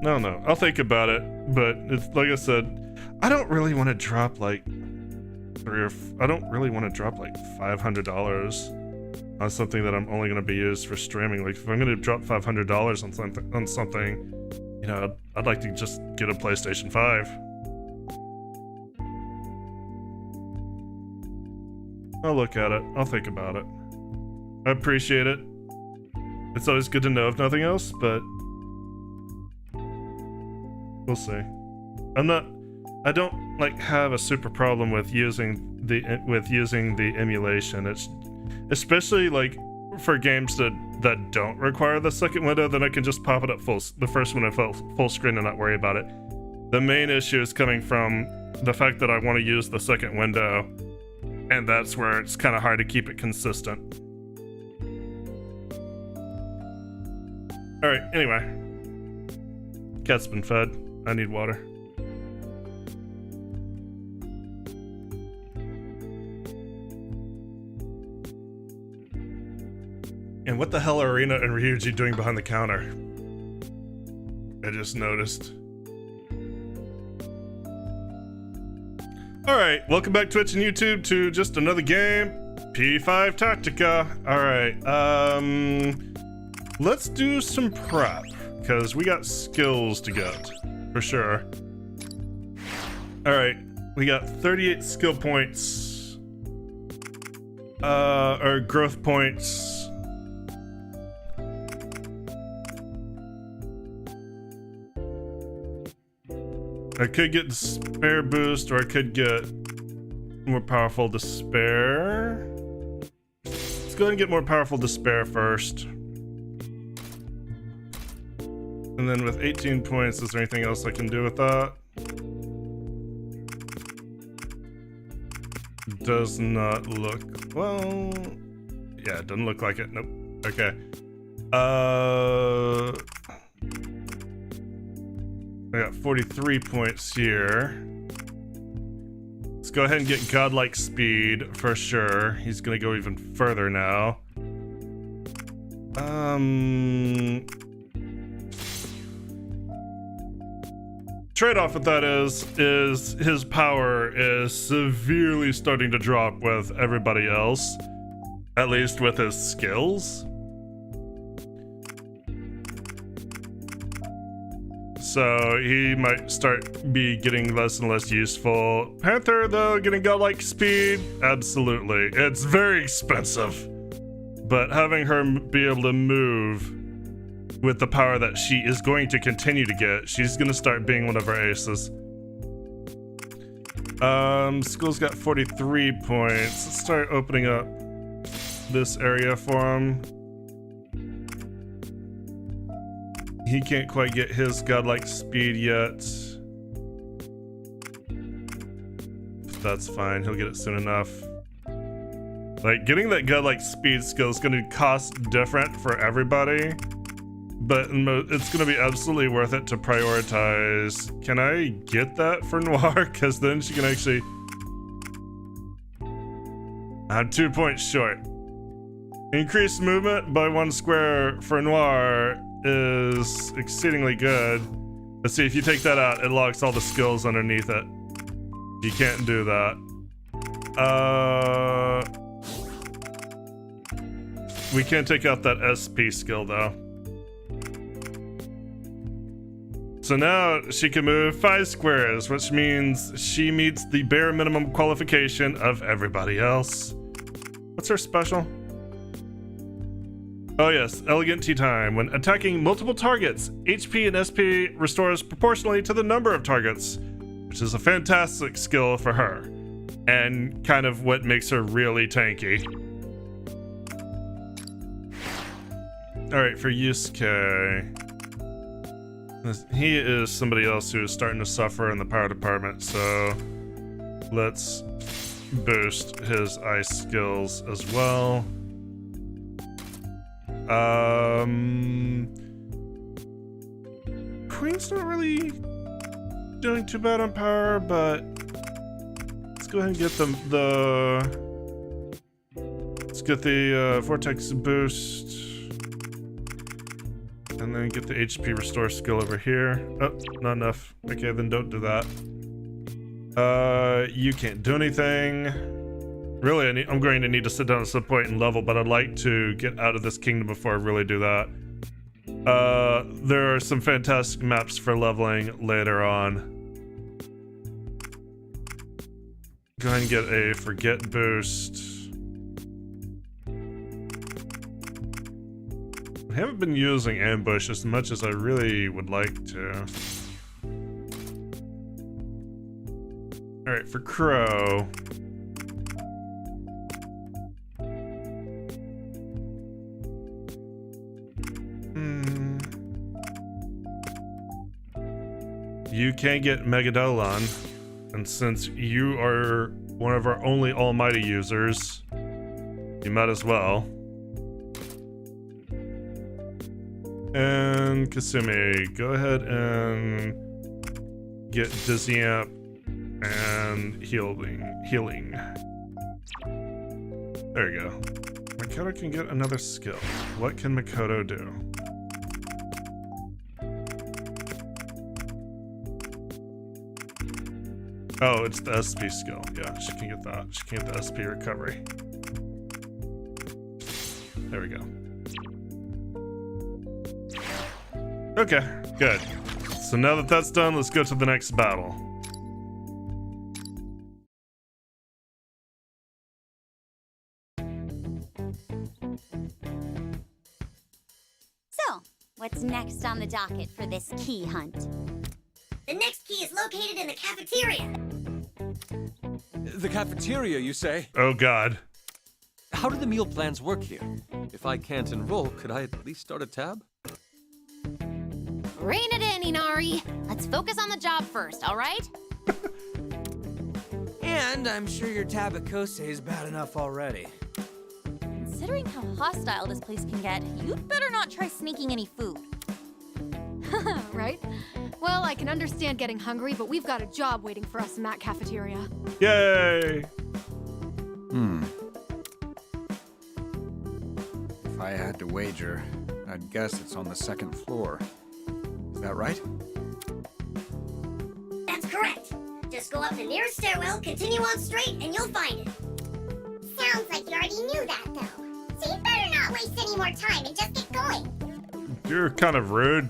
No, I'll think about it. But it's like I said, I don't really want to drop like $500 on something that I'm only going to be used for streaming. Like if I'm going to drop $500 on something, you know, I'd like to just get a PlayStation 5. I'll look at it. I'll think about it. I appreciate it. It's always good to know if nothing else, but we'll see. I don't like have a super problem with using the emulation. It's especially like for games that don't require the second window, then I can just pop it up the first one at full screen and not worry about it. The main issue is coming from the fact that I want to use the second window, and that's where it's kind of hard to keep it consistent. All right, anyway. Cat's been fed. I need water. And what the hell are Arena and Ryuji doing behind the counter? I just noticed. Alright, welcome back Twitch and YouTube to just another game. P5 Tactica. Alright, let's do some prep, because we got skills to get, for sure. Alright, we got 38 skill points. Or growth points. I could get despair boost, or I could get more powerful despair. Let's go ahead and get more powerful despair first. And then with 18 points, is there anything else I can do with that? Does not look, well, yeah, it doesn't look like it. Nope. Okay. I got 43 points here. Let's go ahead and get godlike speed for sure. He's gonna go even further now. Trade-off with that is his power is severely starting to drop with everybody else, at least with his skills. So he might start getting less and less useful. Panther, though, getting godlike speed, absolutely. It's very expensive, but having her be able to move with the power that she is going to continue to get, she's gonna start being one of our aces. School's got 43 points. Let's start opening up this area for him. He can't quite get his godlike speed yet. That's fine, he'll get it soon enough. Like, getting that godlike speed skill is gonna cost different for everybody, but it's gonna be absolutely worth it to prioritize. Can I get that for Noir? Because then she can actually... I'm 2 points short. Increased movement by 1 square for Noir is exceedingly good. Let's see, if you take that out, it locks all the skills underneath it. You can't do that. We can't take out that SP skill though. So now she can move 5 squares, which means she meets the bare minimum qualification of everybody else. What's her special? Oh yes, Elegant Tea Time. When attacking multiple targets, HP and SP restores proportionally to the number of targets, which is a fantastic skill for her, and kind of what makes her really tanky. Alright, for Yusuke, he is somebody else who is starting to suffer in the power department, so let's boost his ice skills as well. Queen's not really doing too bad on power, but let's go ahead and get let's get the vortex boost. And then get the HP restore skill over here. Oh, not enough. Okay, then don't do that. You can't do anything. Really, I'm going to need to sit down at some point and level, but I'd like to get out of this kingdom before I really do that. There are some fantastic maps for leveling later on. Go ahead and get a forget boost. I haven't been using ambush as much as I really would like to. Alright, for Crow. You can get Megadolon, and since you are one of our only almighty users, you might as well. And Kasumi, go ahead and get Dizzy Amp and healing. There you go. Makoto can get another skill. What can Makoto do? Oh, it's the SP skill. Yeah, she can get that. She can get the SP recovery. There we go. Okay, good. So now that that's done, let's go to the next battle. So, what's next on the docket for this key hunt? The next key is located in the cafeteria. The cafeteria, you say? Oh god. How do the meal plans work here? If I can't enroll, could I at least start a tab? Rein it in, Inari. Let's focus on the job first, all right? And I'm sure your tabakose is bad enough already. Considering how hostile this place can get, you'd better not try sneaking any food. Right? Well, I can understand getting hungry, but we've got a job waiting for us in that cafeteria. Yay! If I had to wager, I'd guess it's on the second floor. Is that right? That's correct. Just go up the nearest stairwell, continue on straight, and you'll find it. Sounds like you already knew that, though. So you better not waste any more time and just get going. You're kind of rude.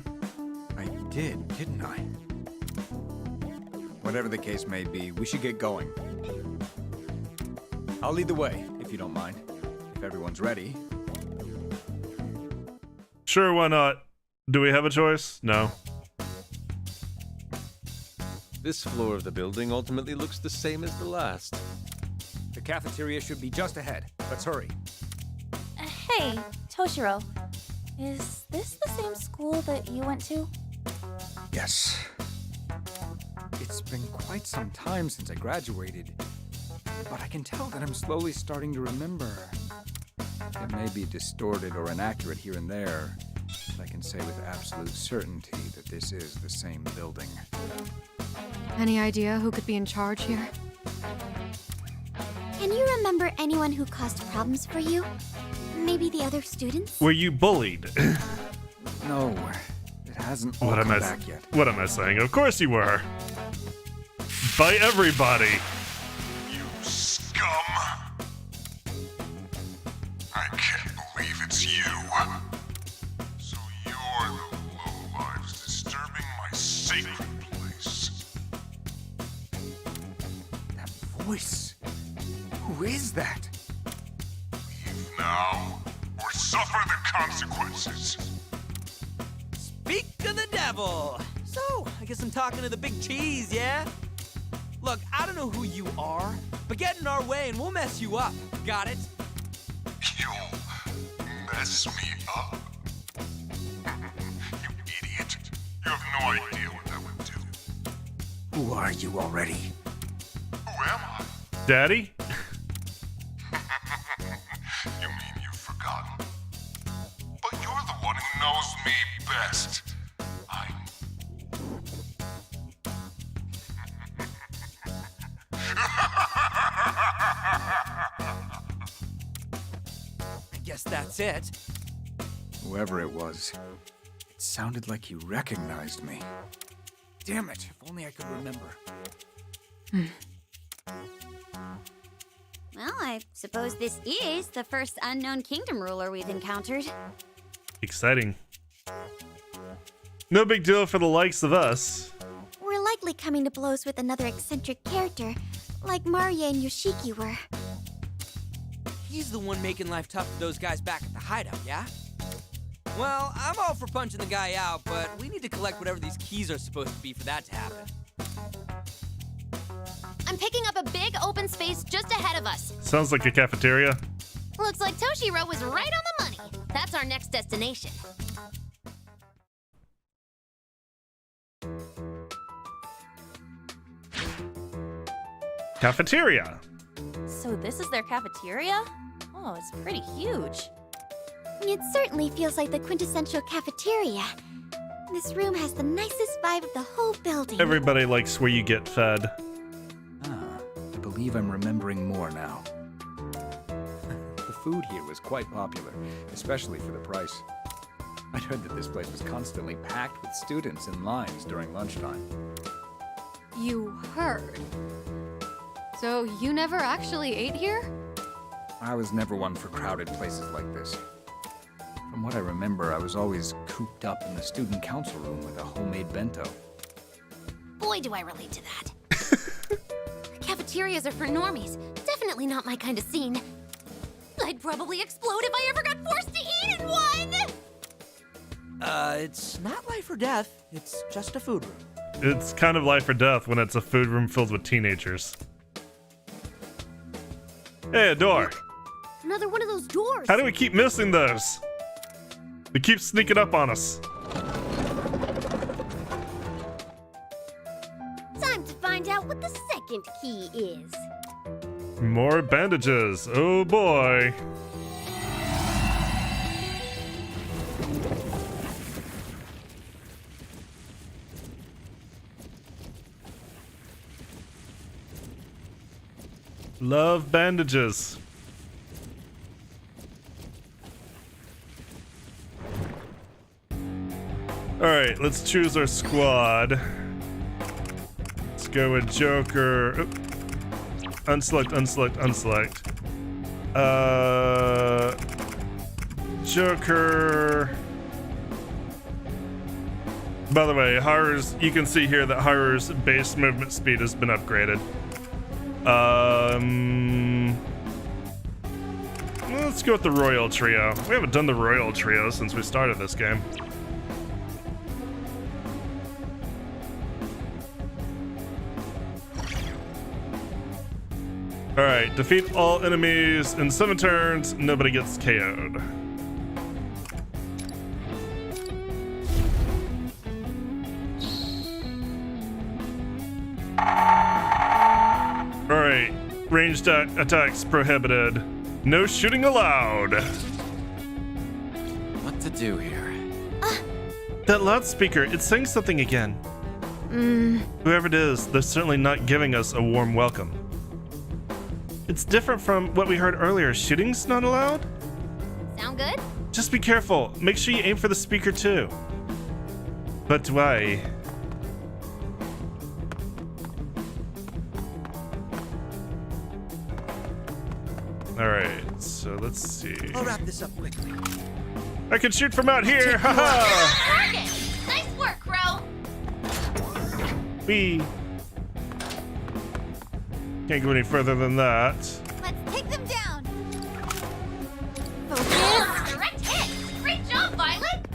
I didn't I? Whatever the case may be, we should get going. I'll lead the way, if you don't mind. If everyone's ready. Sure, why not? Do we have a choice? No. This floor of the building ultimately looks the same as the last. The cafeteria should be just ahead. Let's hurry. Hey, Toshiro. Is this the same school that you went to? Yes. It's been quite some time since I graduated, but I can tell that I'm slowly starting to remember. It may be distorted or inaccurate here and there, but I can say with absolute certainty that this is the same building. Any idea who could be in charge here? Can you remember anyone who caused problems for you? Maybe the other students? Were you bullied? No, it hasn't all come back yet. What am I saying? Of course you were. By everybody. You scum! I can't believe it's you. So you're the lowlives disturbing my sacred place. That voice. Who is that? Leave now, or suffer the consequences. Speak to the devil! So, I guess I'm talking to the big cheese, yeah? Look, I don't know who you are, but get in our way and we'll mess you up. Got it? You'll mess me up? You idiot. You have no idea what that would do. Who are you already? Who am I? Daddy? You mean you've forgotten? But you're the one who knows me best. I guess that's it. Whoever it was, it sounded like he recognized me. Damn it, if only I could remember. Well, I suppose this is the first unknown kingdom ruler we've encountered. Exciting. No big deal for the likes of us. We're likely coming to blows with another eccentric character, like Maria and Yoshiki were. He's the one making life tough for those guys back at the hideout, yeah? Well, I'm all for punching the guy out, but we need to collect whatever these keys are supposed to be for that to happen. I'm picking up a big open space just ahead of us. Sounds like a cafeteria. Looks like Toshiro was right on the money. That's our next destination. Cafeteria. So this is their cafeteria? Oh, it's pretty huge. It certainly feels like the quintessential cafeteria. This room has the nicest vibe of the whole building. Everybody likes where you get fed. I believe I'm remembering more now. The food here was quite popular, especially for the price. I'd heard that this place was constantly packed with students in lines during lunchtime. You heard. So you never actually ate here? I was never one for crowded places like this. From what I remember, I was always cooped up in the student council room with a homemade bento. Boy, do I relate to that. Cafeterias are for normies. Definitely not my kind of scene. I'd probably explode if I ever got forced to eat in one! It's not life or death. It's just a food room. It's kind of life or death when it's a food room filled with teenagers. Hey, a door. Another one of those doors. How do we keep missing those? They keep sneaking up on us. Time to find out what the second key is. More bandages. Oh boy. Love bandages. Alright, let's choose our squad. Let's go with Joker. Oop. Unselect, unselect, unselect. Joker. By the way, Haru's, you can see here that Haru's base movement speed has been upgraded. Let's go with the Royal Trio. We haven't done the Royal Trio since we started this game. Alright, defeat all enemies in 7 turns, nobody gets KO'd. Alright, ranged attacks prohibited. No shooting allowed. What to do here? That loudspeaker, it's saying something again. Whoever it is, they're certainly not giving us a warm welcome. It's different from what we heard earlier. Shooting's not allowed? Sound good? Just be careful. Make sure you aim for the speaker too. But why? Alright, so let's see. I'll wrap this up quickly. I can shoot from out here! Haha! Target! Nice work, Crow! Wee. Can't go any further than that. Let's take them down. Focus! Direct hit! Great job, Violet!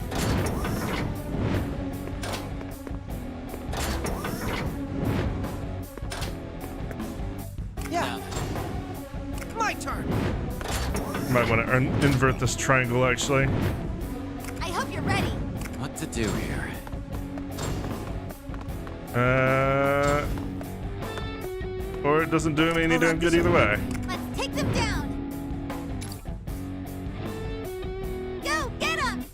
Yeah. My turn. Might want to invert this triangle, actually. I hope you're ready. What to do here? Or it doesn't do me any damn good either way. Let's take them down. Go, get them.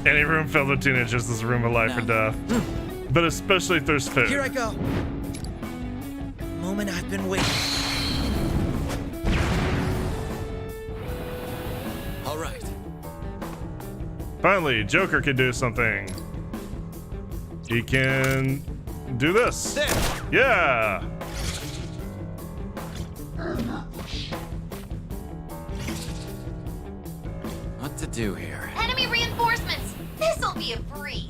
Any room filled with teenagers is a room of life or death. But especially if there's food. Here I go. Moment I've been waiting. All right. Finally, Joker can do something. He can do this. There. Yeah. What to do here? Enemy reinforcements. This'll be a breeze.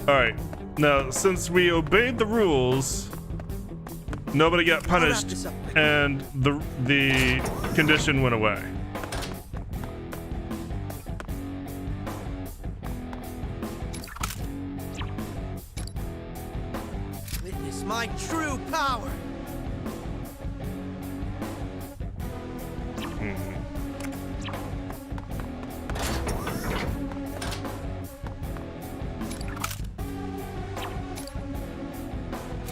All right. Now, since we obeyed the rules, nobody got punished, this up quick. and the condition went away. Witness my true power.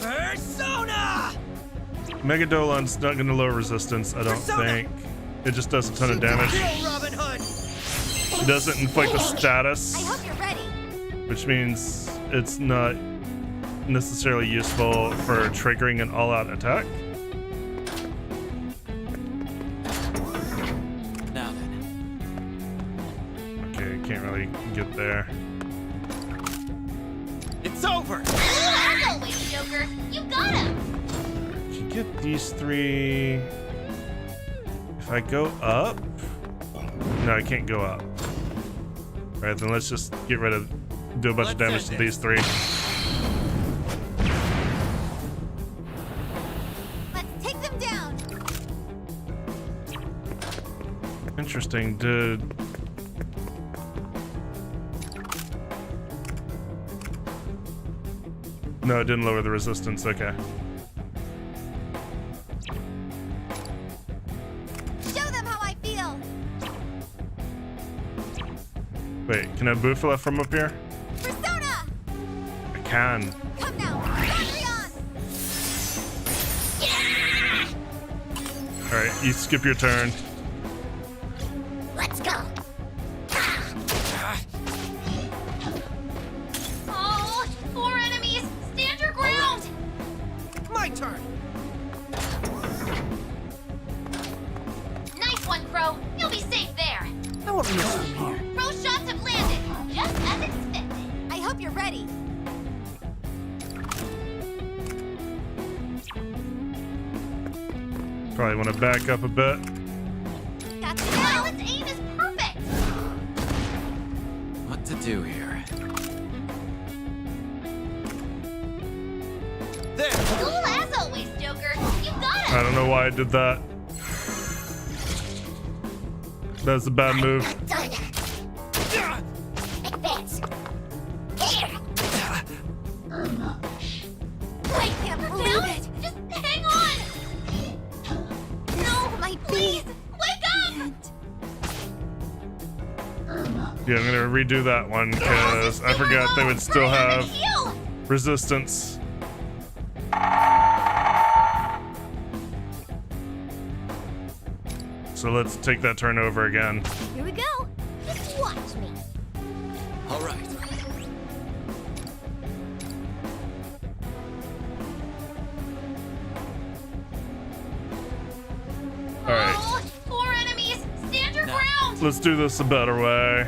Persona! Megadolon's not going to lower resistance, I don't Persona! think. It just does a ton of damage. Kill Robin Hood. It doesn't inflict a status, I hope you're ready. which means it's not necessarily useful for triggering an all-out attack. Now then. Okay, can't really get there. It's over. As always, Joker. You got him. Can you get these three? If I go up? No, I can't go up. Alright, then let's just get rid of, do a bunch of damage Let's to end these three. Let's take them down. Interesting, did... No, it didn't lower the resistance, okay. Show them how I feel. Wait, can I Bufala from up here? Persona! I can. Come now. Gondrion! Alright, you skip your turn. Let's go. Oh, 4 enemies. Stand your ground. My turn. Nice one, Crow. You'll be safe there. I won't miss from here. Crow shots have landed, just as expected. I hope you're ready. Probably want to back up a bit. Got you Wow, now. its aim is perfect. What to do here? There. Cool as always, Joker. You got I him. don't know why I did that. That's a bad move. Done. Advance. Here. I can't believe it. Just hang on. No, my Please, wake up. Yeah, I'm gonna redo that one because I forgot they would still have Heal. resistance. So let's take that turn over again. Here we go. Just watch me. All right. All right, Oh, 4 enemies. Stand your ground. let's do this a better way.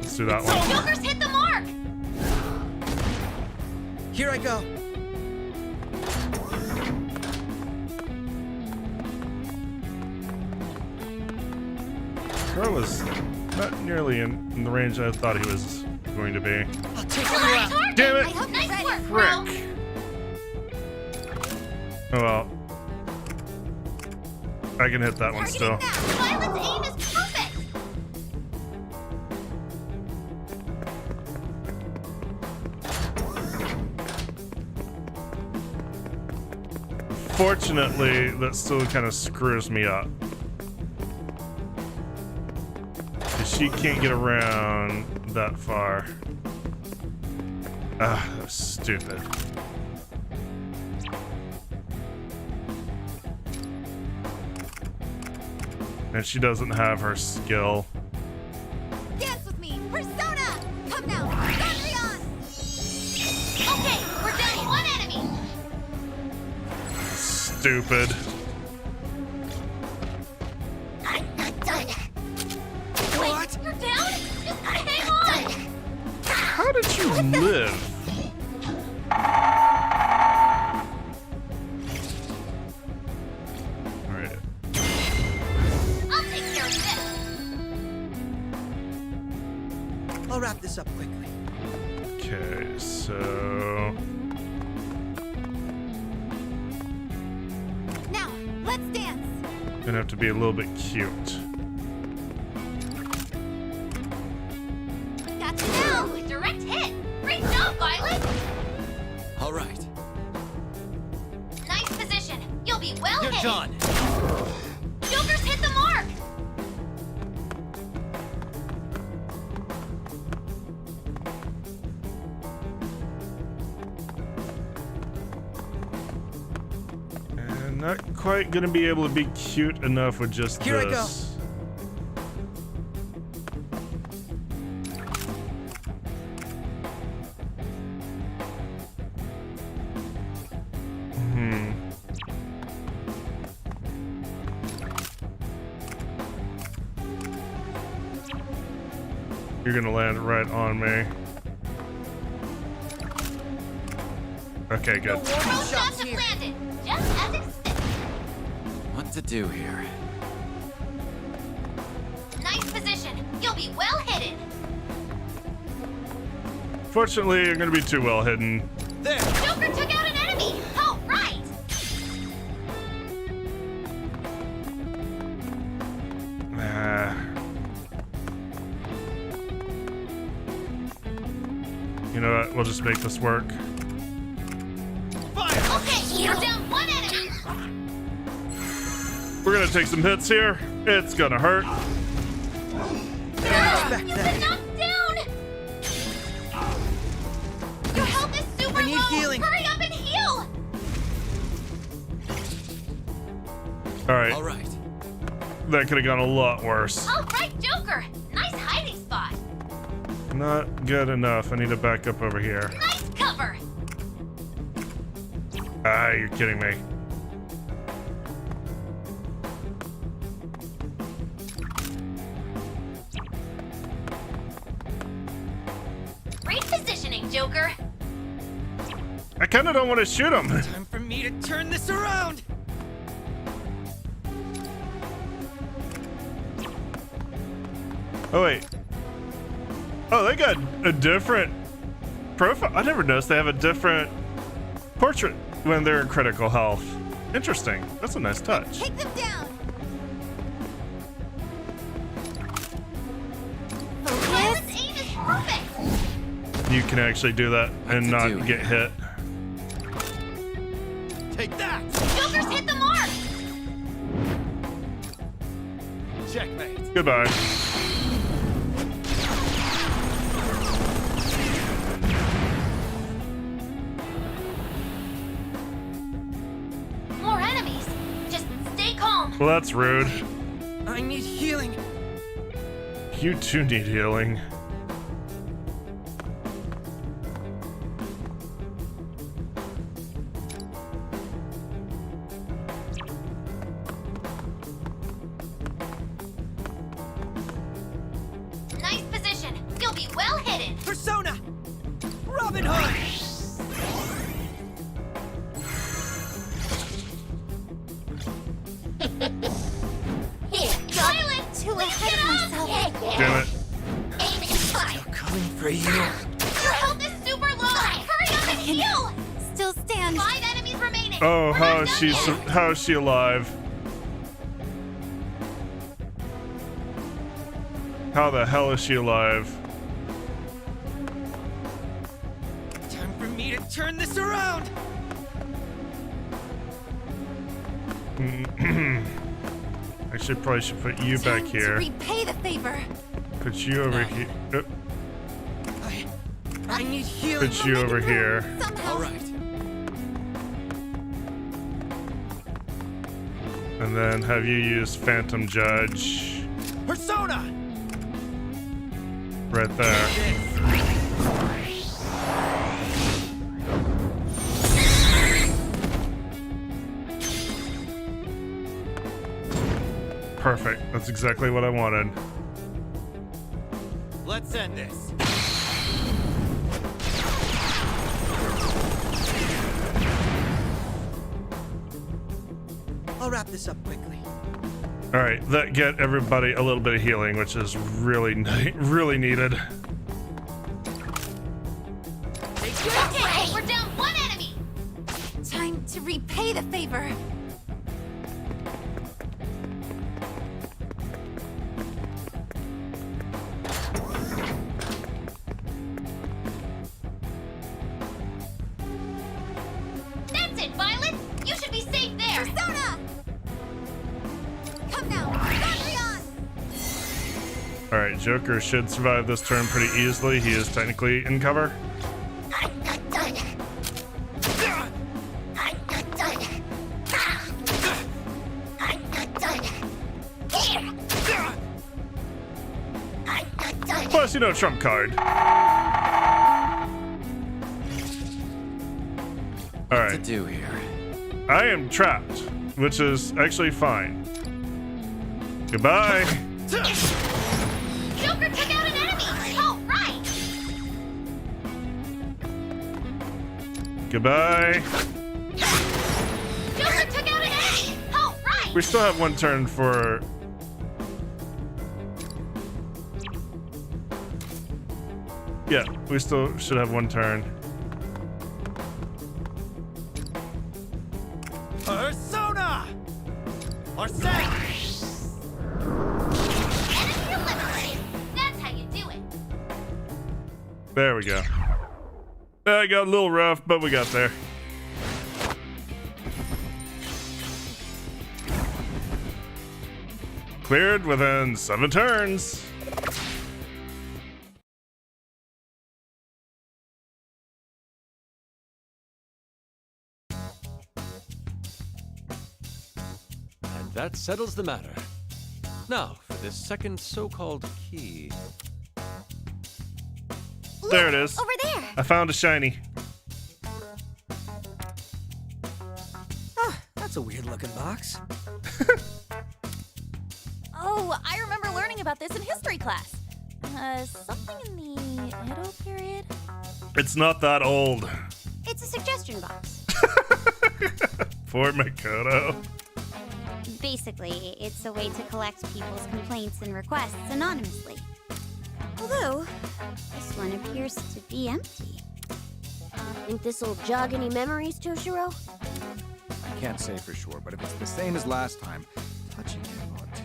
Let's do that one. Joker's hit the mark. Here I go. Crow was not nearly in the range I thought he was going to be. I'll take you Select out. target. Damn it. I hope Nice you're ready. work, Crow. Frick. Oh well. I can hit that one still. Targeting now. Violet's aim is perfect. Fortunately, that still kind of screws me up. 'Cause she can't get around that far. Ah, that's stupid. And she doesn't have her skill. Dance with me. Persona! Come now. Gondrion! stupid. I'm not done. Wait, you're down? Just hang on! How did you live? Alright. I'll take care of this. I'll wrap this up quickly. Okay, so Now, let's dance. gonna have to be a little bit cute. Got you now! Direct hit! Great job, Violet! All right. Nice position. You'll be well You're hit. done. Joker's hit the mark! And not quite gonna be able to be cute enough with just Here I go. this. You're gonna land right on me. Okay, good. Warning Both shots shots have here. landed, just as expected. What to do here? Nice position. You'll be well hidden. Fortunately, you're gonna be too well hidden. There. Joker took out an enemy. Oh, right. You know what? We'll just make this work. Fire. Okay, you're down one enemy. We're gonna take some hits here. It's gonna hurt. Expect You've that. been knocked down. Your health is super I need low. healing. Hurry up and heal. All right, All right. that could have gone a lot worse. All right, Joker. Nice hiding spot. Not good enough. I need to back up over here. Nice cover. Ah, you're kidding me. Great positioning, Joker. I kind of don't want to shoot him. Time for me to turn this around. Oh wait. Oh, they got a different profile. I never noticed they have a different portrait when they're in critical health. Interesting. That's a nice touch. Take them down. Violet's aim is perfect. You can actually do that and to not do get hit. Take that. Joker's hit the mark. Checkmate. Goodbye. More enemies. Just stay calm. Well, that's rude. I need healing. You too need healing. Nice position. You'll be well hidden. Persona. Robin Hood. Violet, Too ahead get of up. myself. Damn it. Aim is fine. Coming for you. Your health is super low. Hurry up and heal. Still stand. 5 enemies remaining. Oh, We're how not is done she? yet. How is she alive? How the hell is she alive? Time for me to turn this around. Actually, probably should put you back Time to here. repay the favor. Put you over here. I need healing. Put you over here. Somehow. All right. And then have you use Phantom Judge Persona. right there. Perfect. That's exactly what I wanted. Let's end this. I'll wrap this up quickly. All right, that get everybody a little bit of healing, which is really, really needed. Okay, we're down one enemy. Time to repay the favor. That's it, Violet. You should be safe there. Persona! Come now, Gondrion! All right, Joker should survive this turn pretty easily. He is technically in cover. I'm not done. I'm not done. I'm not done. Here. I'm not done. Plus, you know, trump card. All To right, do here. I am trapped, which is actually fine. Goodbye. Joker took out an enemy! Oh, right! Goodbye. Joker took out an enemy! Oh, right! We still have one turn for... Yeah, we still should have one turn. Persona! Arsenic! Enemy eliminated! That's how you do it! There we go. I got a little rough, but we got there. Cleared within 7 turns. And that settles the matter. Now, for this second so-called key. There it is. Over there! I found a shiny. That's a weird looking box. Oh, I remember learning about this in history class. Something in the Edo period? It's not that old. It's a suggestion box. Poor Makoto. Basically, it's a way to collect people's complaints and requests anonymously. Although, this one appears to be empty. Think this'll jog any memories, Toshiro? I can't say for sure, but if it's the same as last time, touching it ought.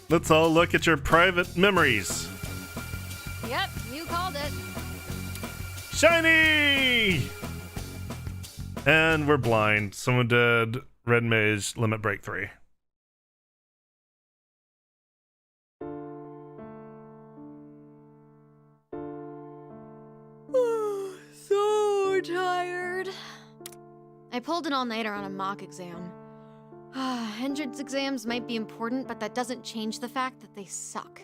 Let's all look at your private memories. Yep, you called it. Shiny! And we're blind. Someone did Red Mage Limit Break 3. So tired. I pulled an all-nighter on a mock exam. Entrance exams might be important, but that doesn't change the fact that they suck.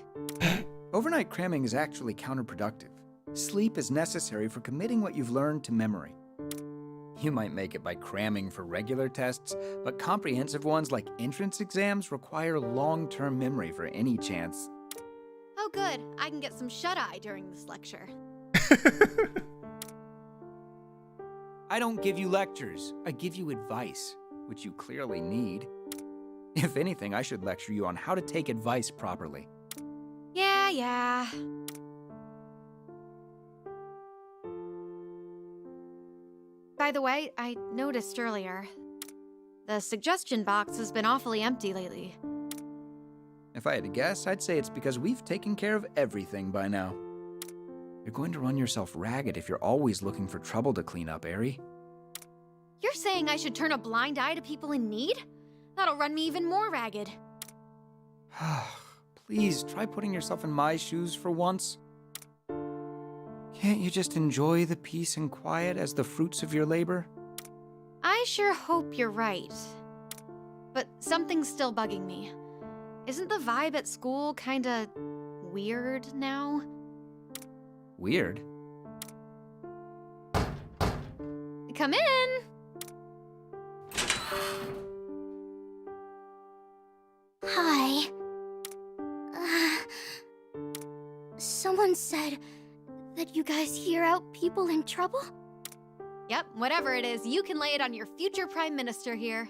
Overnight cramming is actually counterproductive. Sleep is necessary for committing what you've learned to memory. You might make it by cramming for regular tests, but comprehensive ones like entrance exams require long-term memory for any chance. Oh good, I can get some shut-eye during this lecture. I don't give you lectures, I give you advice, which you clearly need. If anything, I should lecture you on how to take advice properly. Yeah. By the way, I noticed earlier, the suggestion box has been awfully empty lately. If I had to guess, I'd say it's because we've taken care of everything by now. You're going to run yourself ragged if you're always looking for trouble to clean up, Eri. You're saying I should turn a blind eye to people in need? That'll run me even more ragged. Please, try putting yourself in my shoes for once. Can't you just enjoy the peace and quiet as the fruits of your labor? I sure hope you're right. But something's still bugging me. Isn't the vibe at school kinda weird now? Weird? Come in! Hi. Someone said that you guys hear out people in trouble? Yep, whatever it is, you can lay it on your future Prime Minister here.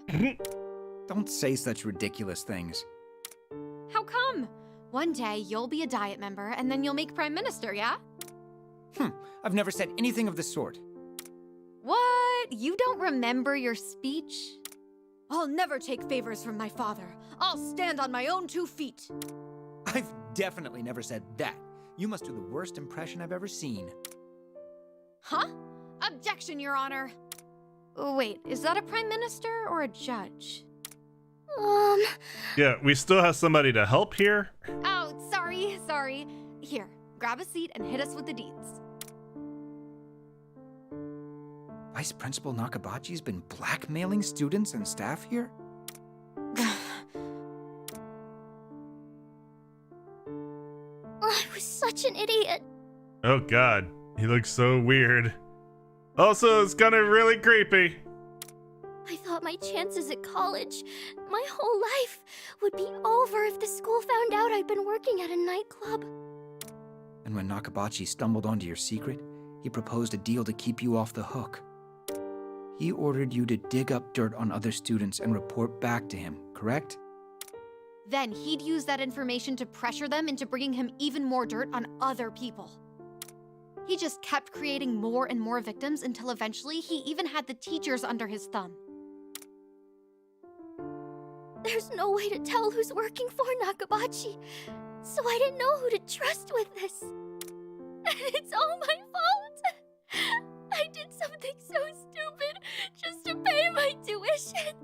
Don't say such ridiculous things. How come? One day you'll be a Diet member, and then you'll make Prime Minister, yeah? I've never said anything of the sort. What? You don't remember your speech? I'll never take favors from my father. I'll stand on my own 2 feet. I've definitely never said that. You must do the worst impression I've ever seen. Huh? Objection, Your Honor. Wait, is that a Prime Minister or a judge? Yeah, we still have somebody to help here. Oh, sorry. Here, grab a seat and hit us with the deeds. Vice Principal Nakabachi's been blackmailing students and staff here? I was such an idiot. Oh god, he looks so weird. Also, it's kind of really creepy. I thought my chances at college, my whole life, would be over if the school found out I'd been working at a nightclub. And when Nakabachi stumbled onto your secret, he proposed a deal to keep you off the hook. He ordered you to dig up dirt on other students and report back to him, correct? Then he'd use that information to pressure them into bringing him even more dirt on other people. He just kept creating more and more victims until eventually he even had the teachers under his thumb. There's no way to tell who's working for Nakabachi, so I didn't know who to trust with this. It's all my fault. I did something so stupid just to pay my tuition.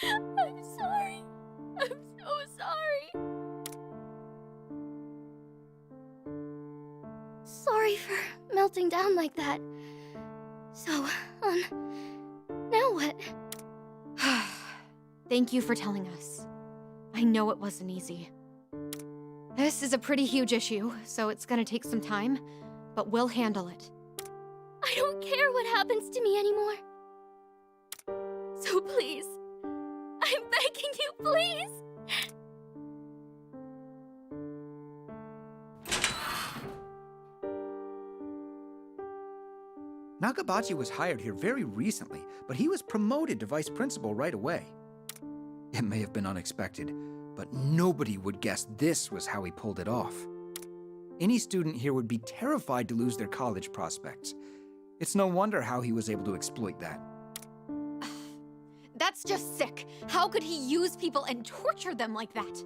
I'm sorry. I'm so sorry. Sorry for melting down like that. So, now what? Thank you for telling us. I know it wasn't easy. This is a pretty huge issue, so it's gonna take some time, but we'll handle it. I don't care what happens to me anymore. So please, I'm begging you, please. Nakabachi was hired here very recently, but he was promoted to vice principal right away. It may have been unexpected, but nobody would guess this was how he pulled it off. Any student here would be terrified to lose their college prospects. It's no wonder how he was able to exploit that. That's just sick. How could he use people and torture them like that?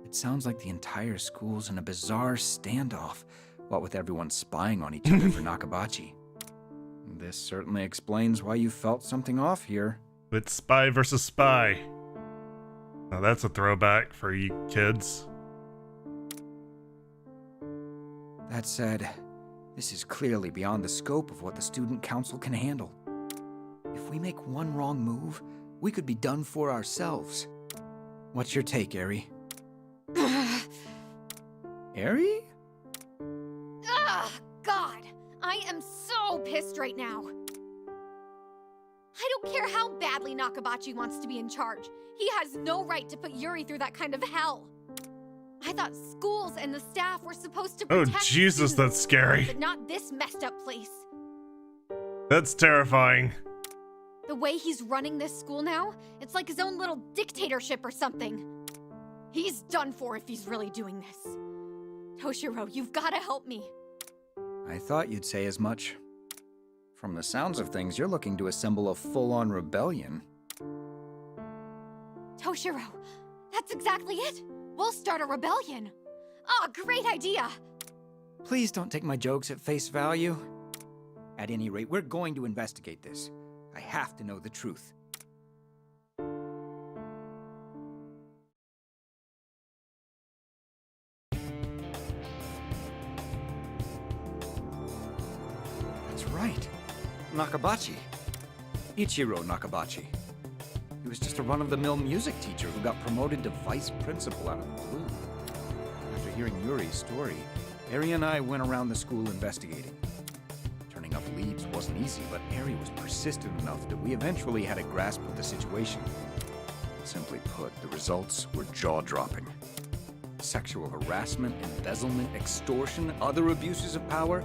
It sounds like the entire school's in a bizarre standoff, what with everyone spying on each other for Nakabachi. This certainly explains why you felt something off here. It's spy versus spy. Now that's a throwback for you kids. That said, this is clearly beyond the scope of what the student council can handle. If we make one wrong move, we could be done for ourselves. What's your take, Eri? Eri? Ugh, God! I am so pissed right now. I don't care how badly Nakabachi wants to be in charge. He has no right to put Yuri through that kind of hell. I thought schools and the staff were supposed to protect Jesus, students, that's scary. but not this messed up place. That's terrifying. The way he's running this school now, it's like his own little dictatorship or something. He's done for if he's really doing this. Toshiro, you've got to help me. I thought you'd say as much. From the sounds of things, you're looking to assemble a full-on rebellion. Toshiro, that's exactly it. We'll start a rebellion. Oh, great idea. Please don't take my jokes at face value. At any rate, we're going to investigate this. I have to know the truth. That's right. Nakabachi. Ichiro Nakabachi. He was just a run-of-the-mill music teacher who got promoted to vice principal out of the blue. After hearing Yuri's story, Eri and I went around the school investigating. Turning up leads wasn't easy, but Eri was persistent enough that we eventually had a grasp of the situation. Simply put, the results were jaw-dropping. Sexual harassment, embezzlement, extortion, other abuses of power,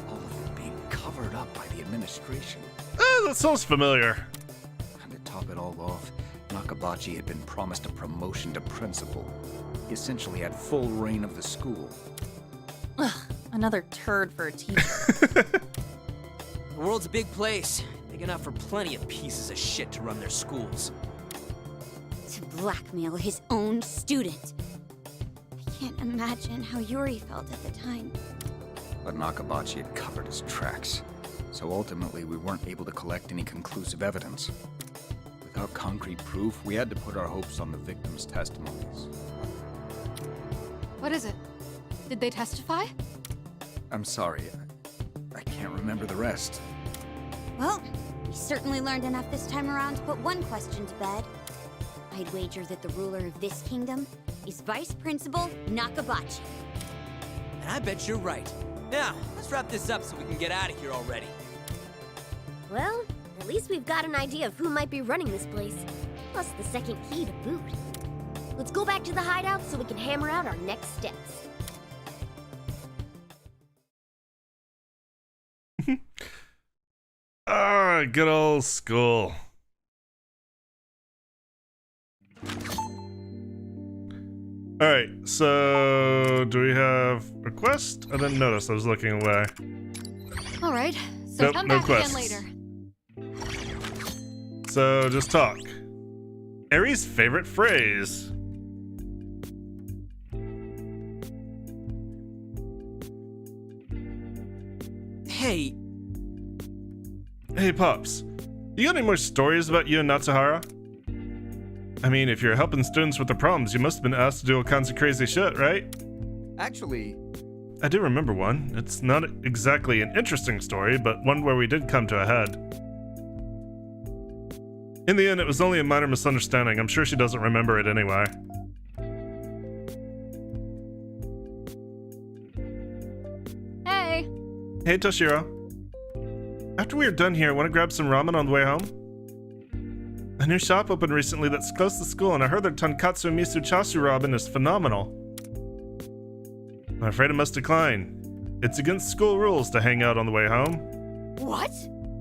all of it being covered up by the administration. That sounds familiar. And to top it all off, Nakabachi had been promised a promotion to principal. He essentially had full reign of the school. Ugh, another turd for a teacher. The world's a big place, big enough for plenty of pieces of shit to run their schools. To blackmail his own student. I can't imagine how Yuri felt at the time. But Nakabachi had covered his tracks, so ultimately we weren't able to collect any conclusive evidence. Without concrete proof, we had to put our hopes on the victims' testimonies. What is it? Did they testify? I'm sorry, I can't remember the rest. Well, we certainly learned enough this time around to put one question to bed. I'd wager that the ruler of this kingdom is Vice Principal Nakabachi. And I bet you're right. Now, let's wrap this up so we can get out of here already. Well, at least we've got an idea of who might be running this place. Plus the second key to boot. Let's go back to the hideout so we can hammer out our next steps. Ah, good old school. Alright, so do we have a quest? I didn't notice, I was looking away. All right, so Nope, come no back again quests. later. So just talk. Eri's favorite phrase. Hey, Hey Pops, you got any more stories about you and Natsuhara? I mean, if you're helping students with their problems, you must have been asked to do all kinds of crazy shit, right? Actually, I do remember one. It's not exactly an interesting story, but one where we did come to a head. In the end, it was only a minor misunderstanding. I'm sure she doesn't remember it anyway. Hey, Hey Toshiro. After we are done here, want to grab some ramen on the way home? A new shop opened recently that's close to school, and I heard their tonkatsu miso chasu ramen is phenomenal. I'm afraid I must decline. It's against school rules to hang out on the way home. what?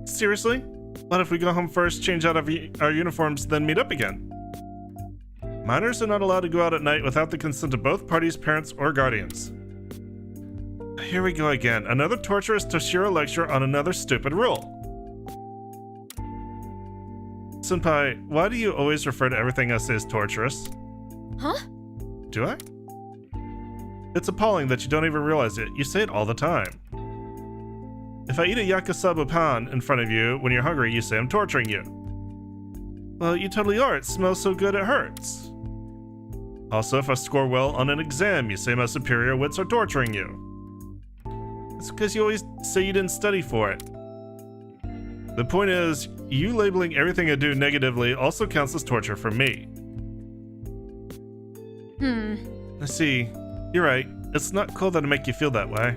Seriously? What if we go home first, change out of our uniforms, then meet up again? Minors are not allowed to go out at night without the consent of both parties' parents or guardians. Here we go again. Another torturous Toshiro lecture on another stupid rule. Senpai, why do you always refer to everything I say as torturous? huh? Do I? It's appalling that you don't even realize it. You say it all the time. If I eat a yakisoba pan in front of you when you're hungry, you say I'm torturing you. Well, you totally are. It smells so good it hurts. Also, if I score well on an exam, you say my superior wits are torturing you. It's because you always say you didn't study for it. The point is, you labeling everything I do negatively also counts as torture for me. I see. You're right. It's not cool that I make you feel that way.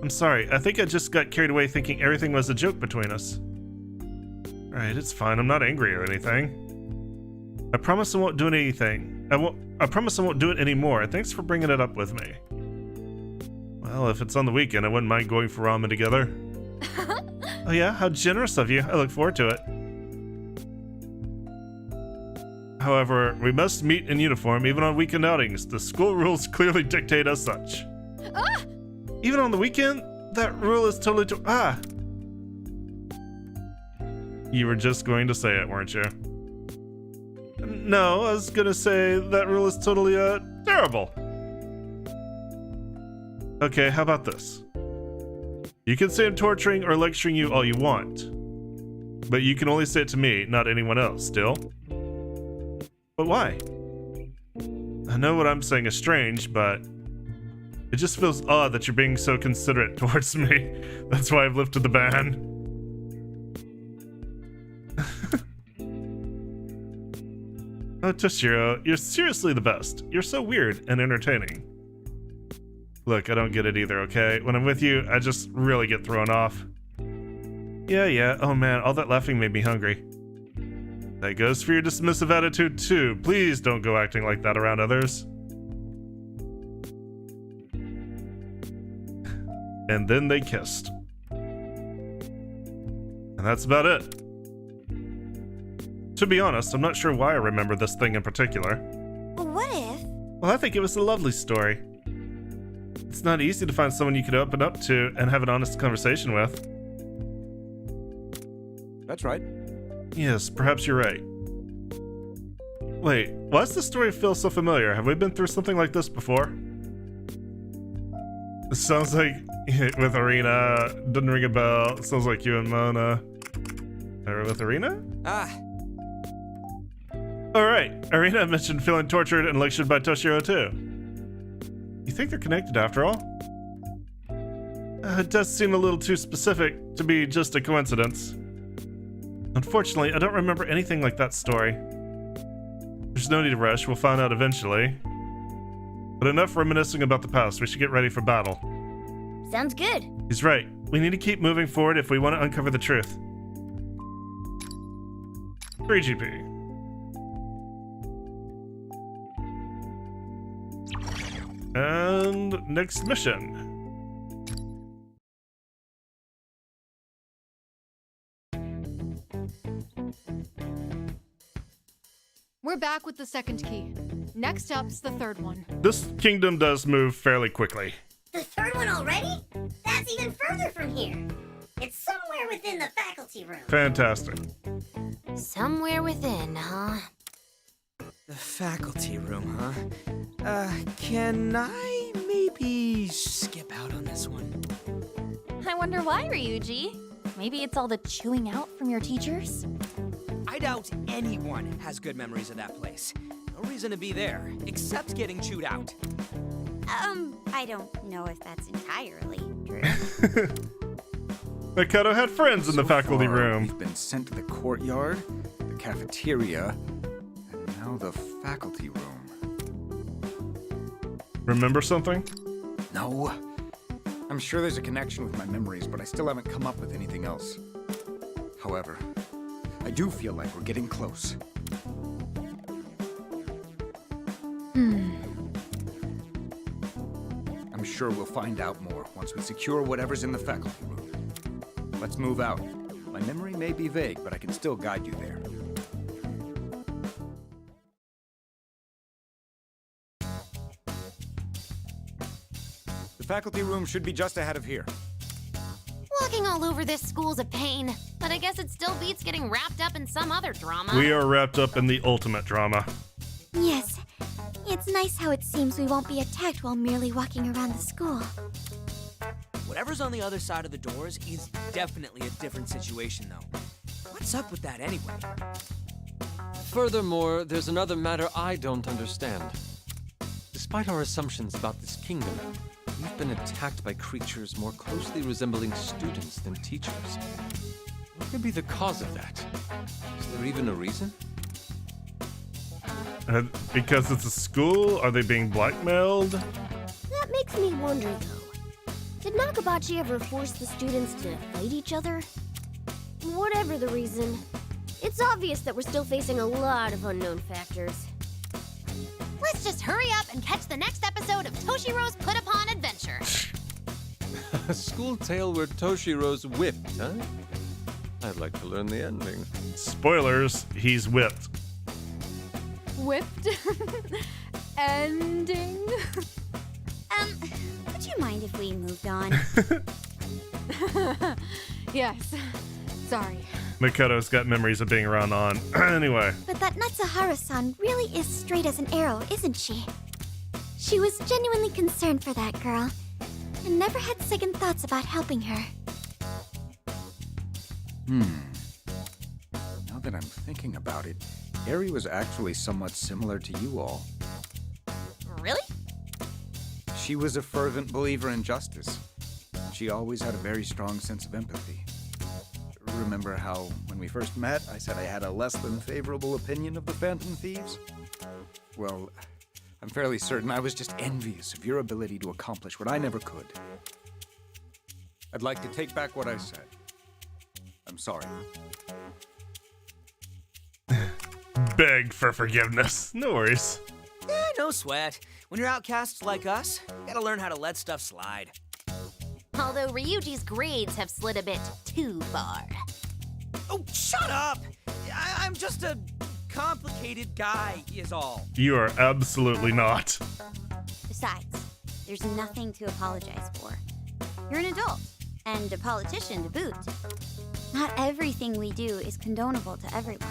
I'm sorry. I think I just got carried away thinking everything was a joke between us. Alright, it's fine. I'm not angry or anything. I promise I won't do anything. I promise I won't do it anymore. Thanks for bringing it up with me. Well, if it's on the weekend, I wouldn't mind going for ramen together. Oh yeah? How generous of you. I look forward to it. However, we must meet in uniform even on weekend outings. The school rules clearly dictate as such. Ah! Even on the weekend? That rule is totally You were just going to say it, weren't you? No, I was gonna say that rule is totally, terrible. Okay, how about this? You can say I'm torturing or lecturing you all you want. But you can only say it to me, not anyone else, still? But why? I know what I'm saying is strange, but it just feels odd that you're being so considerate towards me. That's why I've lifted the ban. Oh, Toshiro, you're seriously the best. You're so weird and entertaining. Look, I don't get it either, okay? When I'm with you, I just really get thrown off. Yeah, oh man, all that laughing made me hungry. That goes for your dismissive attitude too. Please don't go acting like that around others. And then they kissed. And that's about it. To be honest, I'm not sure why I remember this thing in particular. What if? Well, I think it was a lovely story. It's not easy to find someone you could open up to and have an honest conversation with. That's right. Yes, perhaps you're right. Wait, why does this story feel so familiar? Have we been through something like this before? It sounds like with Arena, doesn't ring a bell. It sounds like you and Mona. Or with Arena? Alright, Arena mentioned feeling tortured and lectured by Toshiro too. You think they're connected after all? It does seem a little too specific to be just a coincidence. Unfortunately, I don't remember anything like that story. There's no need to rush, we'll find out eventually. But enough reminiscing about the past, we should get ready for battle. Sounds good. He's right, we need to keep moving forward if we want to uncover the truth. 3GP. And next mission. We're back with the second key. Next up's the third one. This kingdom does move fairly quickly. The third one already? That's even further from here. It's somewhere within the faculty room. Fantastic. Somewhere within, huh? The faculty room, huh? Can I maybe skip out on this one? I wonder why, Ryuji. Maybe it's all the chewing out from your teachers? I doubt anyone has good memories of that place. No reason to be there, except getting chewed out. I don't know if that's entirely true. Mikado had friends in the faculty far, room. We've been sent to the courtyard, the cafeteria, and now the faculty room. Remember something? No. I'm sure there's a connection with my memories, but I still haven't come up with anything else. However, I do feel like we're getting close. I'm sure we'll find out more once we secure whatever's in the faculty room. Let's move out. My memory may be vague, but I can still guide you there. The faculty room should be just ahead of here. Walking all over this school's a pain, but I guess it still beats getting wrapped up in some other drama. We are wrapped up in the ultimate drama. Yes. It's nice how it seems we won't be attacked while merely walking around the school. Whatever's on the other side of the doors is definitely a different situation, though. What's up with that anyway? Furthermore, there's another matter I don't understand. Despite our assumptions about this kingdom, we've been attacked by creatures more closely resembling students than teachers. What could be the cause of that? Is there even a reason? Because it's a school? Are they being blackmailed? That makes me wonder, though. Did Nakabachi ever force the students to fight each other? Whatever the reason, it's obvious that we're still facing a lot of unknown factors. Let's just hurry up and catch the next episode of Toshiro's Put Upon Adventure. A school tale where Toshiro's whipped, huh? I'd like to learn the ending. Spoilers, he's whipped. Whipped? Ending? Would you mind if we moved on? Yes. Sorry. Mikoto's got memories of being around on. Anyway. But that Natsuhara-san really is straight as an arrow, isn't she? She was genuinely concerned for that girl, and never had second thoughts about helping her. Now that I'm thinking about it, Eri was actually somewhat similar to you all. Really? She was a fervent believer in justice. She always had a very strong sense of empathy. Remember how, when we first met, I said I had a less than favorable opinion of the Phantom Thieves? Well, I'm fairly certain I was just envious of your ability to accomplish what I never could. I'd like to take back what I said. I'm sorry. Beg for forgiveness. No worries. No sweat. When you're outcasts like us, you gotta learn how to let stuff slide. Although Ryuji's grades have slid a bit too far. Oh, shut up! I'm just a complicated guy, is all. You are absolutely not. Besides, there's nothing to apologize for. You're an adult, and a politician to boot. Not everything we do is condonable to everyone.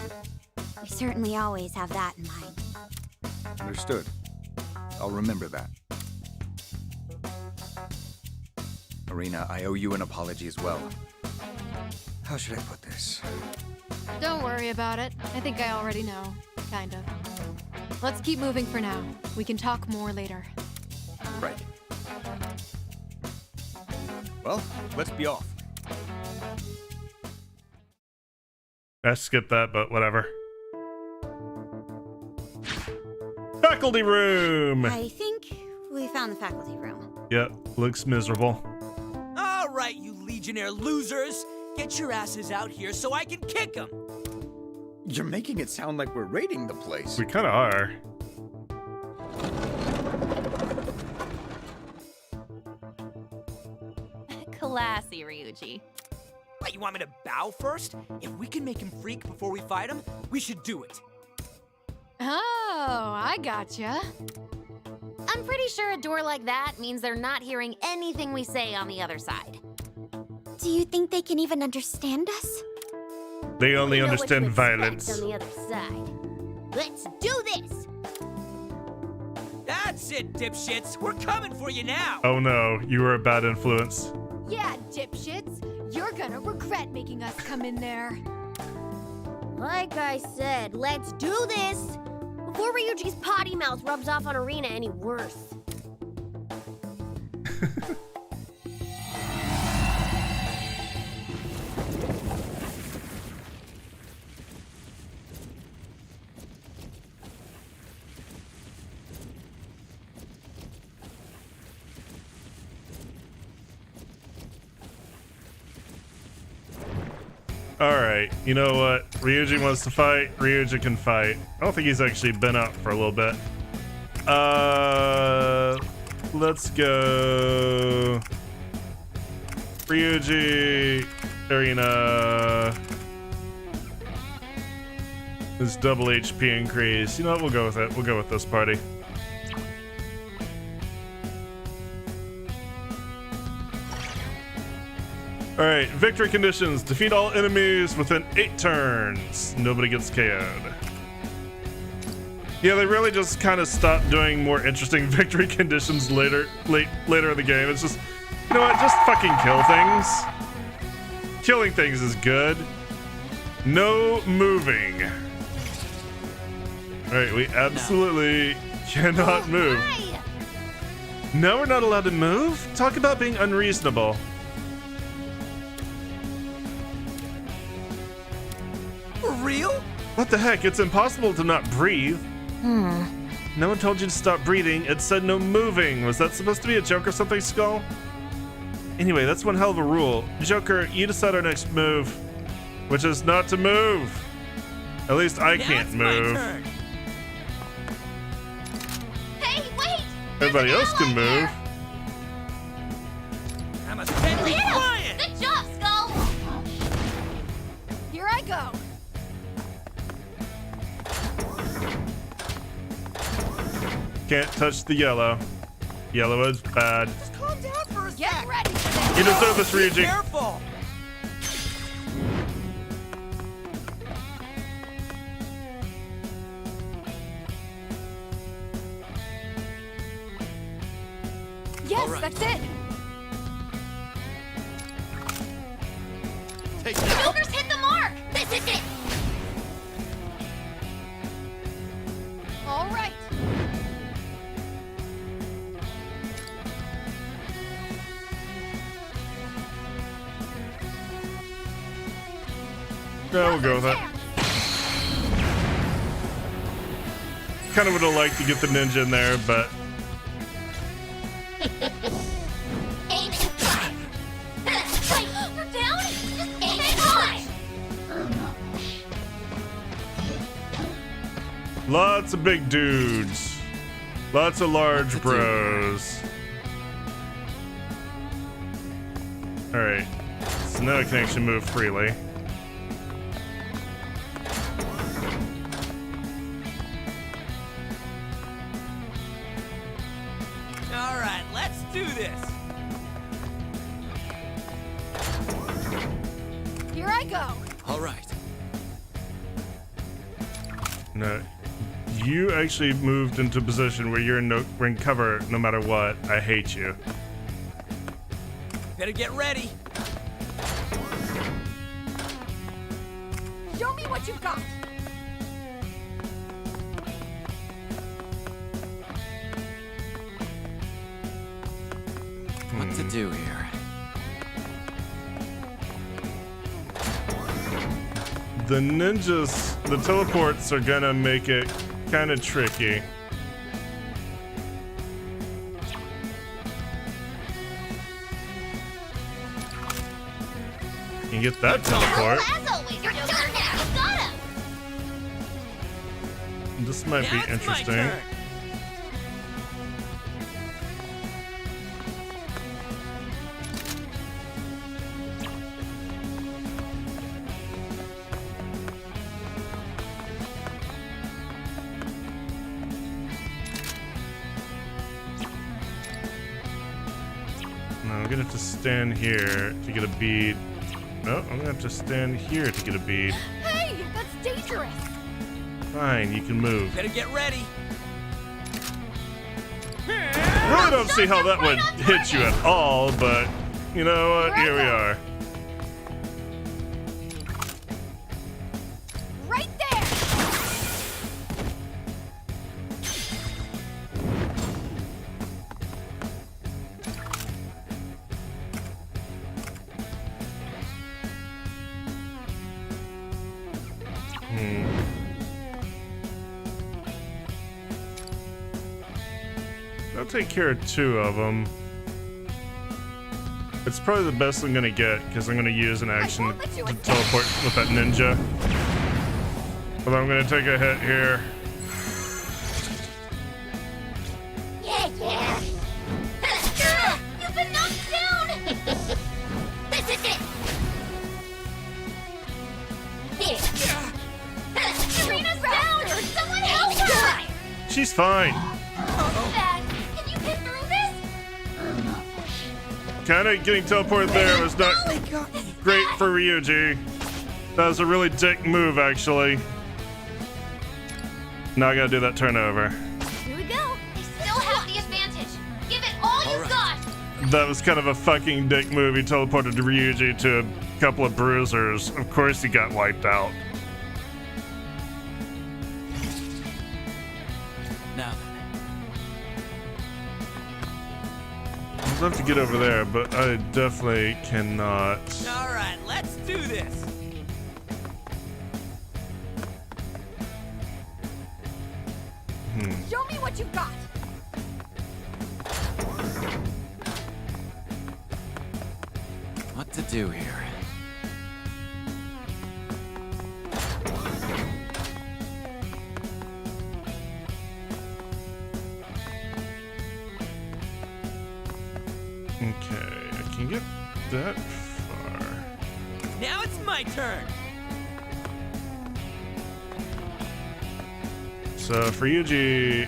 We certainly always have that in mind. Understood. I'll remember that. Arena, I owe you an apology as well. How should I put this? Don't worry about it. I think I already know. Kind of. Let's keep moving for now. We can talk more later. Right. Well, let's be off. I skipped that, but whatever. Faculty room! I think we found the faculty room. Yep, looks miserable. All right, you Legionnaire losers. Get your asses out here so I can kick them. You're making it sound like we're raiding the place. We kinda are. Classy, Ryuji. What, you want me to bow first? If we can make him freak before we fight him, we should do it. Oh, I gotcha. I'm pretty sure a door like that means they're not hearing anything we say on the other side. Do you think they can even understand us? They only We know what to understand expect violence. on the other side. Let's do this! That's it, dipshits. We're coming for you now. Oh no, you were a bad influence. Yeah, dipshits. You're gonna regret making us come in there. Like I said, let's do this! Before Ryuji's potty mouth rubs off on Arena any worse. Alright, you know what? Ryuji wants to fight, Ryuji can fight. I don't think he's actually been out for a little bit. Let's go. Ryuji, Arena. This double HP increase. You know what? We'll go with it. We'll go with this party. Alright, victory conditions. Defeat all enemies within 8 turns. Nobody gets KO'd. Yeah, they really just kind of stopped doing more interesting victory conditions later in the game. It's just, you know what, just fucking kill things. Killing things is good. No moving. Alright, we absolutely cannot move. No, we're not allowed to move? Talk about being unreasonable. For real? What the heck? It's impossible to not breathe. No one told you to stop breathing. It said no moving. Was that supposed to be a joke or something, Skull? Anyway, that's one hell of a rule. Joker, you decide our next move, which is not to move. At least I Now can't it's my move. turn. Hey, wait! Everybody else can move. I'm a deadly lion. Good job, Skull! Here I go. Can't touch the yellow. Yellow is bad. Just calm down for a Get sec. ready for this. You deserve this, Be Ryuji. careful. Yes, right. that's it. Take Joker's hit the mark! This is it! All right. No, we'll go with it. kind of would have liked to get the ninja in there, but Aim and fire. You're down? Just aim and fire. lots of big dudes. Lots of large bros. Alright. So now I can actually move freely. All right, let's do this. Here I go. All right. No. You actually moved into a position where you're in cover no matter what. I hate you. Better get ready. Show me what you've got. What to do here? The ninjas, the teleports are gonna make it kind of tricky. You can get that teleport. As always, you're done now. You got him. This might Now be it's my interesting. turn. No, I'm gonna have to stand here to get a bead. No, I'm gonna have to stand here to get a bead. Hey, that's dangerous. Fine, you can move. Better get ready. Really don't see how that would hit you at all, but you know what? Here we are. Right there. I'll take care of two of them. It's probably the best I'm gonna get because I'm gonna use an action won't let you to escape. teleport with that ninja. But I'm gonna take a hit here. Yeah. You've been knocked down. This is it. Here. Serena's down. Someone help her. She's fine. Bad. Can you get through this? Kinda getting teleported there was not great for Ryuji. That was a really dick move, actually. Now I gotta do that turnover. Here we go. They still have the advantage. Give it all you've got. That was kind of a fucking dick move. He teleported to Ryuji to a couple of bruisers. Of course he got wiped out. Now I'd love to get over there, but I definitely cannot. all right, let's do this. Show me what you've got. What to do here? Okay, I can get that far. Now it's my turn. So if Ryuji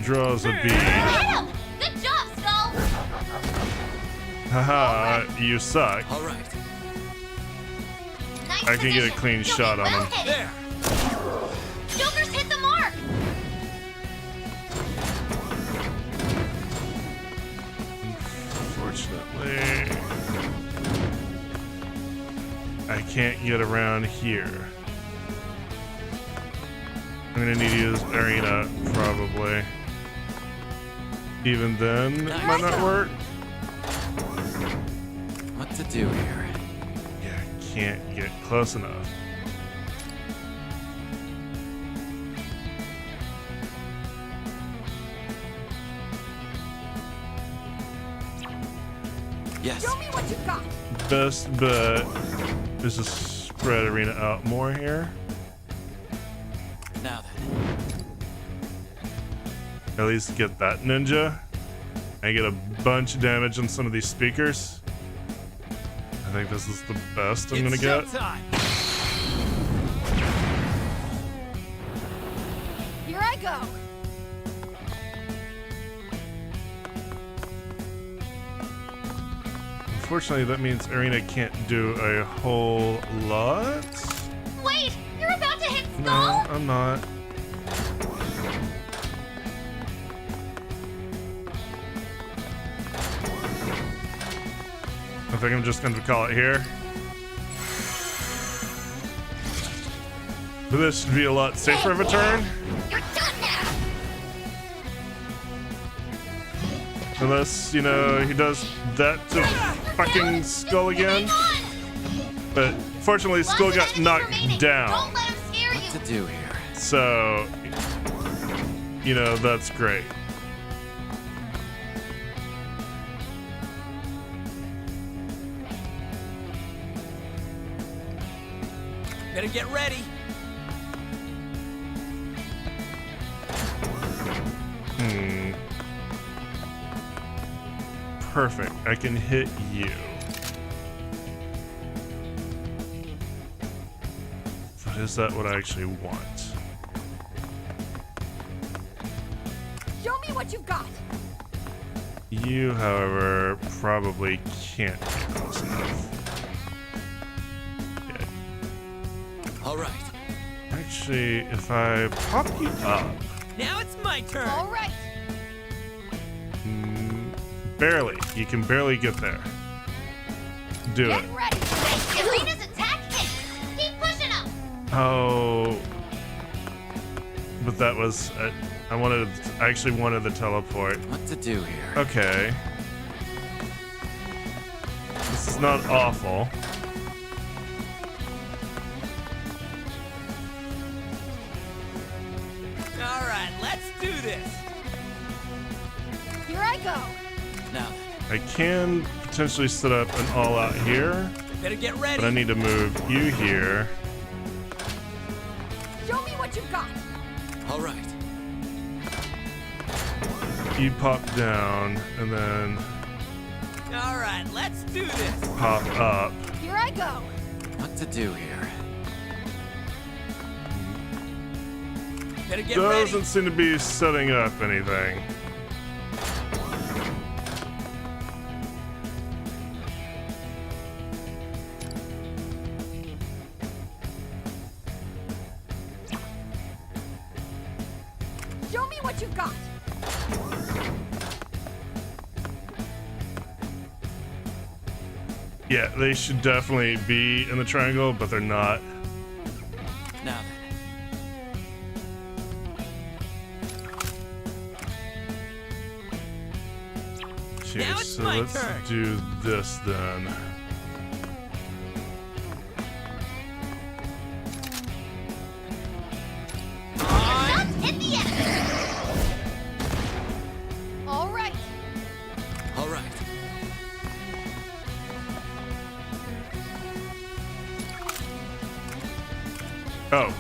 draws a bead, Hit him. Good job, Skull. haha, you suck. All right. Nice I can get a position. clean You'll shot be on well him. hit. There. Joker's hit the mark. Unfortunately, I can't get around here. I'm gonna need to use Arena, probably. Even then, it might not work. What to do here? Yeah, I can't get close enough. Yes. Show me what you got. Best bet is to spread Arena out more here. Now then. At least get that ninja. And get a bunch of damage on some of these speakers. I think this is the best I'm gonna get. Showtime. Here I go. Unfortunately, that means Arena can't do a whole lot. Wait, you're about to hit No, Skull? I'm not. I think I'm just going to call it here. But this should be a lot safer of a turn. You're done now! Unless, you know, he does that to fucking Skull again. But fortunately, Skull got knocked down. Don't let him scare you! What to do here? So, you know, that's great. Better get ready. Perfect. I can hit you. But is that what I actually want? Show me what you've got. You, however, probably can't be close enough. Okay. All right. Actually, if I pop you up, Now it's my turn. All right. barely. You can barely get there. Do it. Get ready. Arena's attack hit! Keep pushing him! Oh. But that was... I actually wanted the teleport. What to do here? Okay. This is not awful. All right, let's do this. Here I go. Now then. I can potentially set up an all-out here, Better get ready. but I need to move you here. Show me what you've got. All right. You pop down, and then All right, let's do this. pop up. Here I go. What to do here? Better get ready. Doesn't seem to be setting up anything. Show me what you've got. Yeah, they should definitely be in the triangle, but they're not. Now Okay, Now it's so my let's turn. do this then. Shots hit the enemy! All right. then. All right. Oh,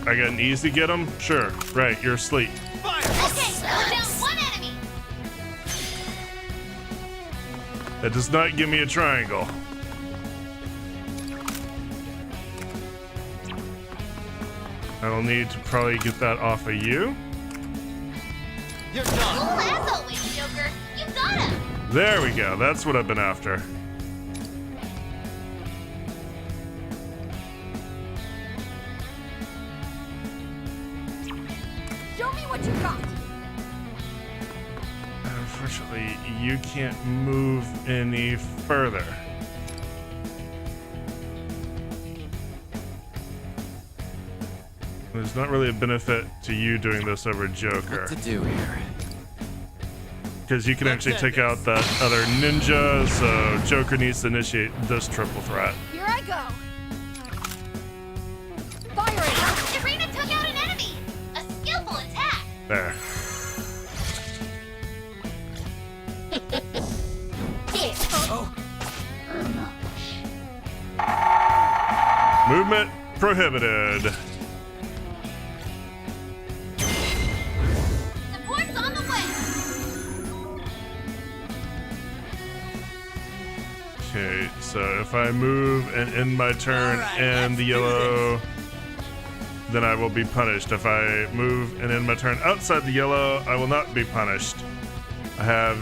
I got an easy get him? Sure, right, you're asleep. Fire. Okay, we're down one enemy! That does not give me a triangle. I'll need to probably get that off of you. You're Cool done. as always, Joker! You got him! There we go, that's what I've been after. Show me what you've got. Unfortunately, you can't move any further. There's not really a benefit to you doing this over Joker, What to do here? because you can Let's actually end take out that other ninja, so Joker needs to initiate this triple threat. Here I go. Firing. Irina took out an enemy! A skillful attack! There. Here. Oh, Movement prohibited. Support's on the way. Okay, so if I move and end my turn Alright, and let's the do yellow, then I will be punished. If I move and end my turn outside the yellow, I will not be punished. I have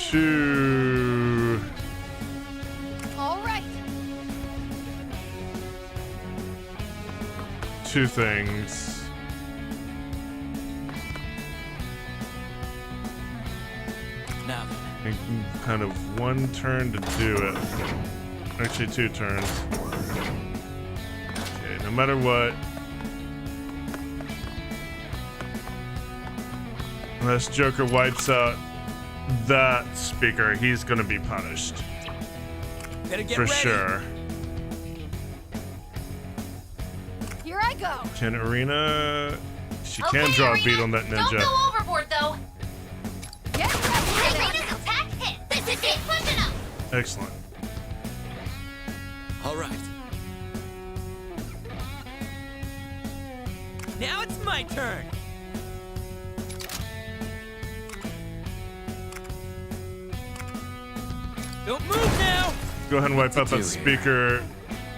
2. All right. 2 things. Now then. And kind of 1 turn to do it. Actually, 2 turns. Okay, no matter what. Unless Joker wipes out that speaker, he's gonna be punished. Better get For ready. sure. Here I go. Can Arena... She Okay, can draw a Arena, beat on that Don't ninja. go overboard, though. Get ready. Arena's attack hit. This is it. Pushing up. Excellent. All right. Now it's my turn. Don't move now. Go ahead and wipe out to that do here? speaker.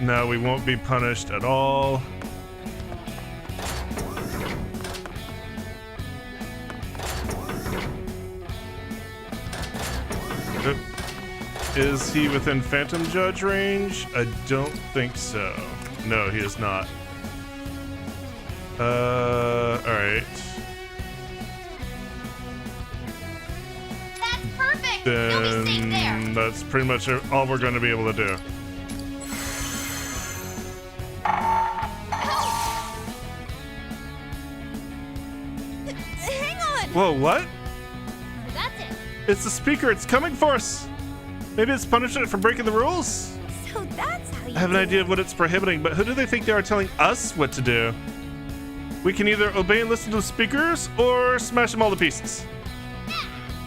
No, we won't be punished at all. Is he within Phantom Judge range? I don't think so. No, he is not. Alright. That's perfect. You'll be safe there. Then that's pretty much all we're going to be able to do. Hang on. Whoa, what? That's it. It's the speaker. It's coming for us. Maybe it's punishment for breaking the rules. So that's how you I have an idea of what it's prohibiting, but who do they think they are telling us what to do? We can either obey and listen to the speakers or smash them all to pieces.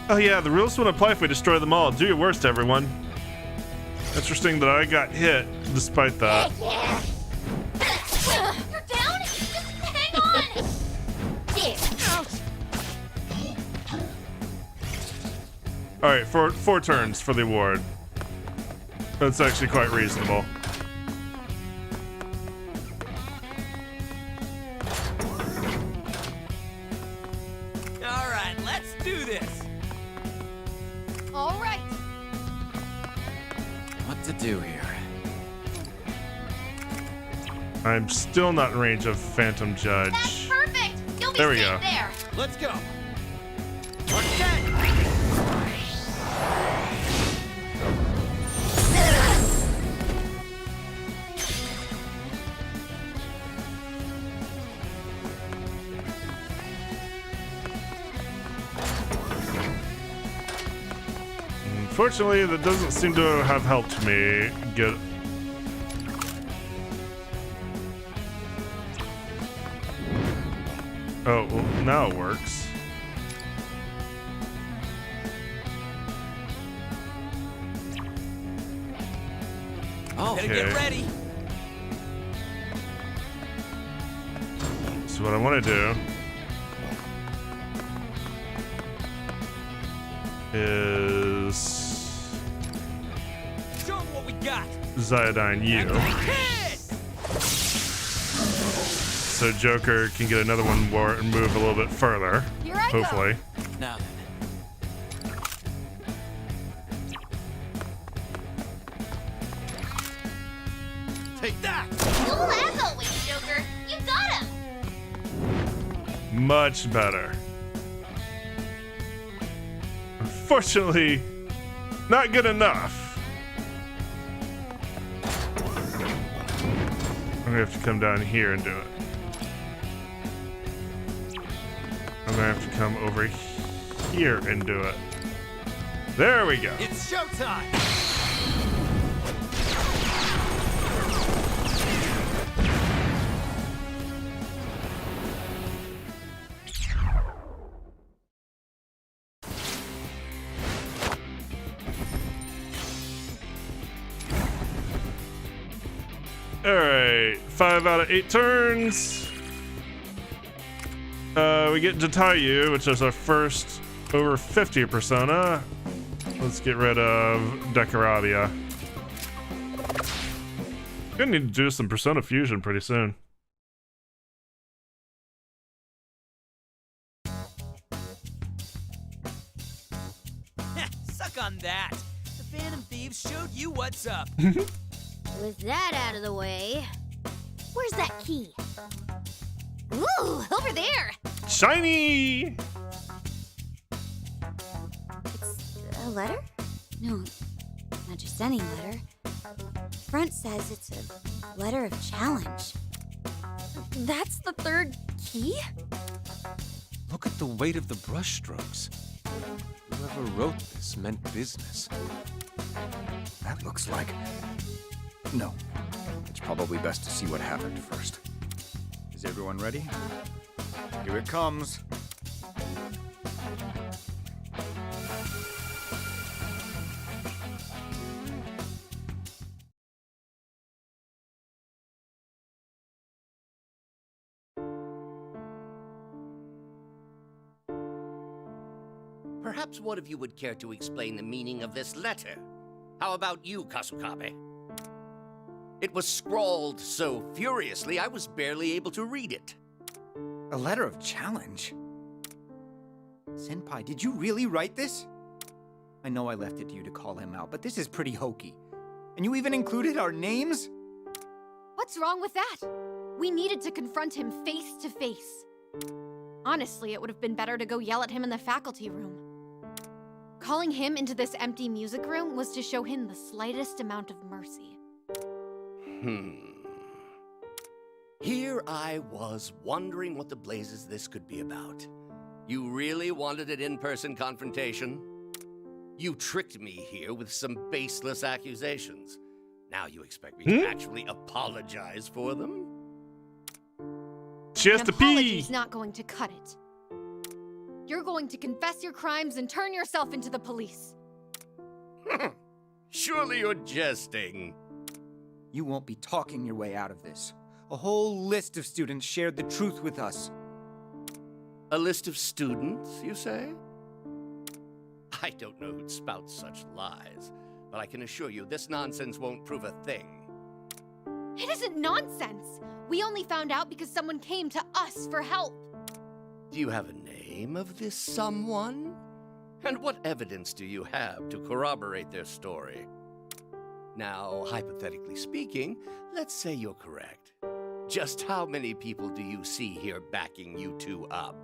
Oh yeah, the rules won't apply if we destroy them all. Do your worst, everyone. Interesting that I got hit despite that. You're down? Just hang on. All right, four turns for the award. That's actually quite reasonable. All right, let's do this. All right. What to do here? I'm still not in range of Phantom That's Judge. perfect. You'll be There we safe go. there. Let's go. We're set. Unfortunately, that doesn't seem to have helped me get. Oh, well, now it works. Oh, Better Okay. get ready. So what I want to do is Show 'em what we got. Ziodyne you. Hit! So Joker can get another one more and move a little bit further. Here I go. Hopefully. Now then. Take that. Cool as always, Joker. You got him. Much better. Unfortunately, not good enough. I'm gonna have to come down here and do it. I'm gonna have to come over here and do it. There we go. It's showtime. All 5 out of 8 turns. We get Jatayu, which is our first over 50 persona. Let's get rid of Decarabia. Gonna need to do some persona fusion pretty soon. Suck on that. The Phantom Thieves showed you what's up. With that out of the way, where's that key? Ooh, over there. Shiny! It's a letter? No, not just any letter. Front says it's a letter of challenge. That's the third key? Look at the weight of the brushstrokes. Whoever wrote this meant business. That looks like... No. It's probably best to see what happened first. Is everyone ready? Here it comes. Perhaps one of you would care to explain the meaning of this letter. How about you, Kasukabe? It was scrawled so furiously I was barely able to read it. A letter of challenge? Senpai, did you really write this? I know I left it to you to call him out, but this is pretty hokey. And you even included our names? What's wrong with that? We needed to confront him face to face. Honestly, it would have been better to go yell at him in the faculty room. Calling him into this empty music room was to show him the slightest amount of mercy. Here I was wondering what the blazes this could be about. You really wanted an in-person confrontation? You tricked me here with some baseless accusations. Now you expect me to actually apologize for them? She has An to apology's pee. not going to cut it. You're going to confess your crimes and turn yourself into the police. Surely you're jesting. You won't be talking your way out of this. A whole list of students shared the truth with us. A list of students, you say? I don't know who'd spout such lies, but I can assure you this nonsense won't prove a thing. It isn't nonsense. We only found out because someone came to us for help. Do you have a name of this someone? And what evidence do you have to corroborate their story? Now, hypothetically speaking, let's say you're correct. Just how many people do you see here backing you two up?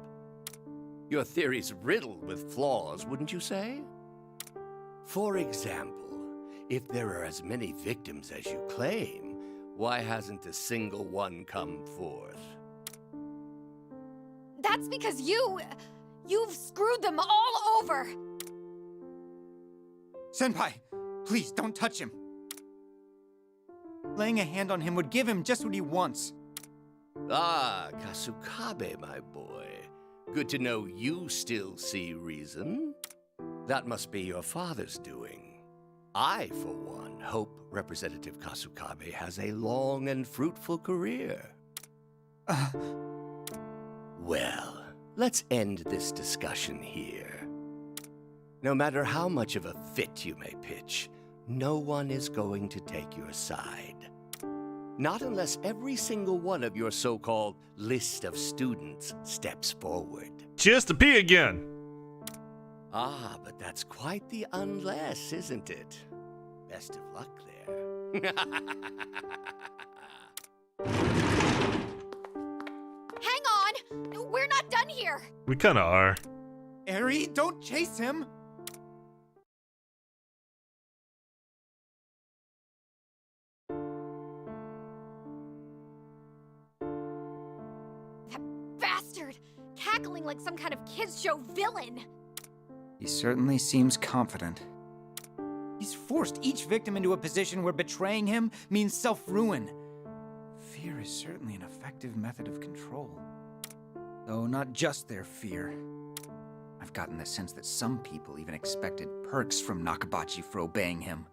Your theory's riddled with flaws, wouldn't you say? For example, if there are as many victims as you claim, why hasn't a single one come forth? That's because you've screwed them all over. Senpai, please don't touch him. Laying a hand on him would give him just what he wants. Ah, Kasukabe, my boy. Good to know you still see reason. That must be your father's doing. I, for one, hope Representative Kasukabe has a long and fruitful career. Well, let's end this discussion here. No matter how much of a fit you may pitch, no one is going to take your side. Not unless every single one of your so-called list of students steps forward. She has to pee again. Ah, but that's quite the unless, isn't it? Best of luck there. Hang on! We're not done here! We kinda are. Eri, don't chase him! That bastard! Cackling like some kind of kids' show villain! He certainly seems confident. He's forced each victim into a position where betraying him means self-ruin. Fear is certainly an effective method of control. Though not just their fear. I've gotten the sense that some people even expected perks from Nakabachi for obeying him.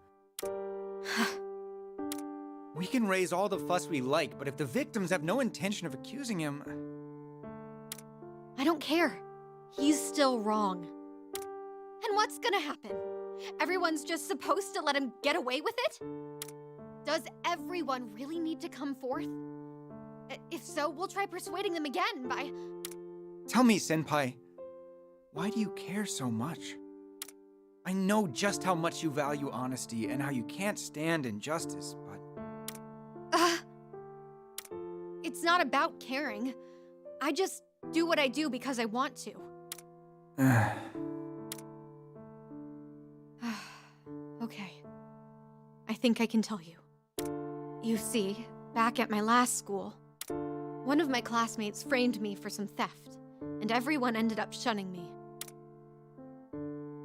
We can raise all the fuss we like, but if the victims have no intention of accusing him... I don't care. He's still wrong. And what's gonna happen? Everyone's just supposed to let him get away with it? Does everyone really need to come forth? If so, we'll try persuading them again by... Tell me, Senpai, why do you care so much? I know just how much you value honesty and how you can't stand injustice, but... It's not about caring. I just do what I do because I want to. Okay. I think I can tell you. You see, back at my last school, one of my classmates framed me for some theft, and everyone ended up shunning me.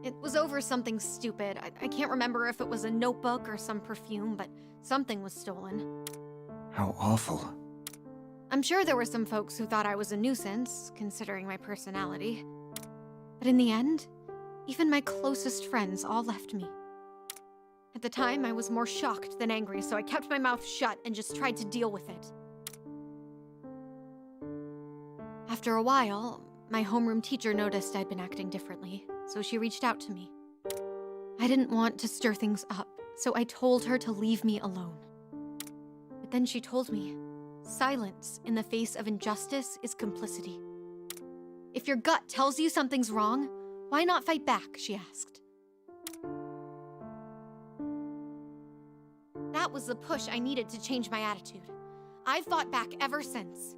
It was over something stupid. I can't remember if it was a notebook or some perfume, but something was stolen. How awful. I'm sure there were some folks who thought I was a nuisance, considering my personality. But in the end, even my closest friends all left me. At the time, I was more shocked than angry, so I kept my mouth shut and just tried to deal with it. After a while, my homeroom teacher noticed I'd been acting differently, so she reached out to me. I didn't want to stir things up, so I told her to leave me alone. But then she told me, silence in the face of injustice is complicity. If your gut tells you something's wrong, why not fight back, she asked. That was the push I needed to change my attitude. I've fought back ever since.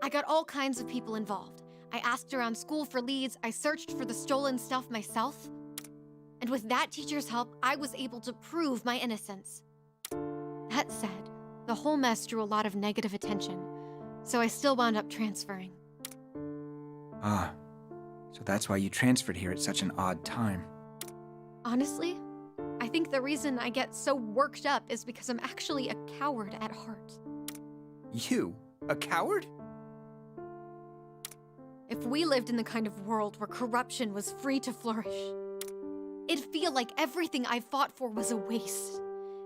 I got all kinds of people involved. I asked around school for leads, I searched for the stolen stuff myself. And with that teacher's help, I was able to prove my innocence. That said, the whole mess drew a lot of negative attention, so I still wound up transferring. Ah, so that's why you transferred here at such an odd time. Honestly, I think the reason I get so worked up is because I'm actually a coward at heart. You? A coward? If we lived in the kind of world where corruption was free to flourish, it'd feel like everything I fought for was a waste.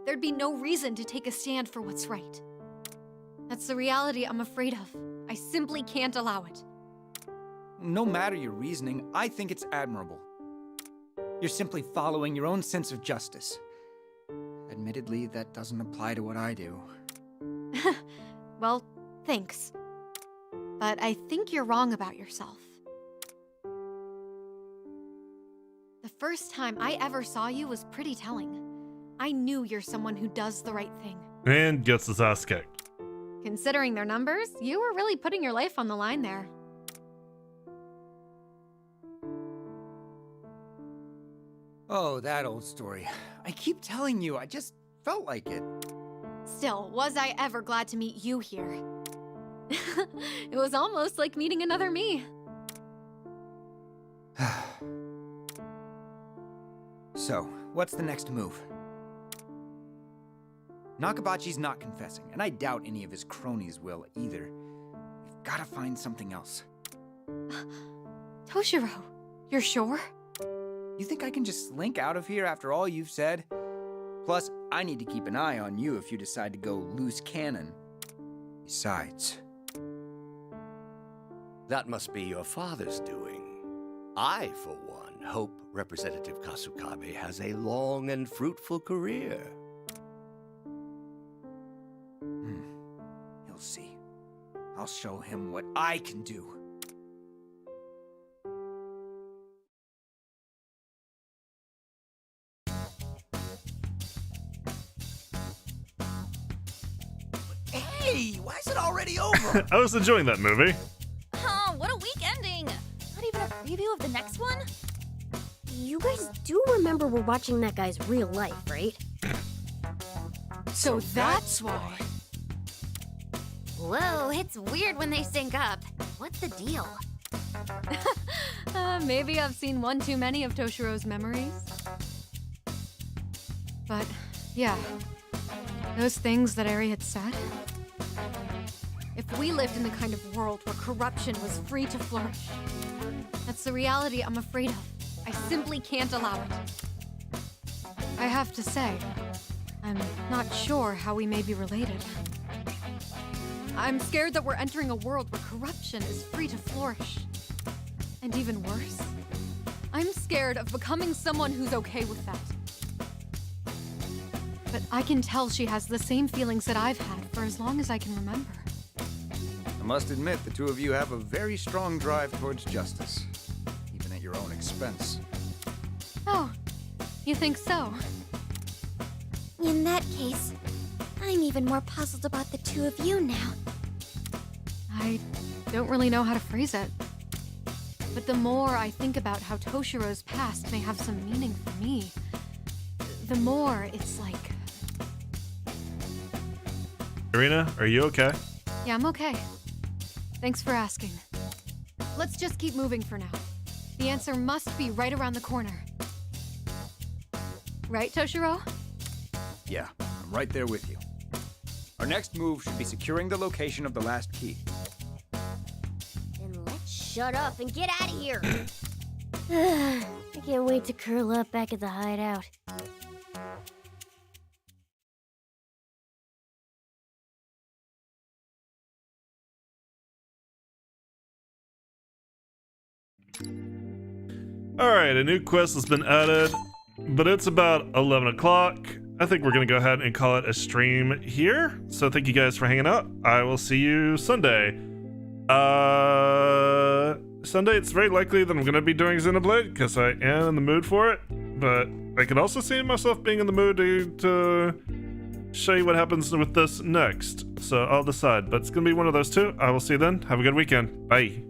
There'd be no reason to take a stand for what's right. That's the reality I'm afraid of. I simply can't allow it. No matter your reasoning, I think it's admirable. You're simply following your own sense of justice. Admittedly, that doesn't apply to what I do. Well, thanks. But I think you're wrong about yourself. The first time I ever saw you was pretty telling. I knew you're someone who does the right thing. And gets his ass kicked. Considering their numbers, you were really putting your life on the line there. Oh, that old story. I keep telling you, I just felt like it. Still, was I ever glad to meet you here? It was almost like meeting another me. So, what's the next move? Nakabachi's not confessing, and I doubt any of his cronies will either. We've gotta find something else. Toshiro, you're sure? You think I can just slink out of here after all you've said? Plus, I need to keep an eye on you if you decide to go loose cannon. Besides... That must be your father's doing. I, for one, hope Representative Kasukabe has a long and fruitful career. He'll see. I'll show him what I can do. Hey, why is it already over? I was enjoying that movie. Oh, what a week ending! Not even a preview of the next one? You guys do remember we're watching that guy's real life, right? So that's why. Whoa, it's weird when they sync up. What's the deal? Maybe I've seen one too many of Toshiro's memories. But, yeah. Those things that Eri had said. If we lived in the kind of world where corruption was free to flourish, that's the reality I'm afraid of. I simply can't allow it. I have to say, I'm not sure how we may be related. I'm scared that we're entering a world where corruption is free to flourish. And even worse, I'm scared of becoming someone who's okay with that. But I can tell she has the same feelings that I've had for as long as I can remember. I must admit, the two of you have a very strong drive towards justice, even at your own expense. Oh, you think so? In that case, I'm even more puzzled about the two of you now. I don't really know how to phrase it. But the more I think about how Toshiro's past may have some meaning for me, the more it's like... Irina, are you okay? Yeah, I'm okay. Thanks for asking. Let's just keep moving for now. The answer must be right around the corner. Right, Toshiro? Yeah, I'm right there with you. Our next move should be securing the location of the last key. Then let's shut up and get out of here. I can't wait to curl up back at the hideout. Alright, a new quest has been added, but it's about 11 o'clock. I think we're going to go ahead and call it a stream here. So thank you guys for hanging out. I will see you Sunday. Sunday, it's very likely that I'm going to be doing Xenoblade, because I am in the mood for it. But I could also see myself being in the mood to show you what happens with this next. So I'll decide, but it's going to be one of those two. I will see you then. Have a good weekend. Bye.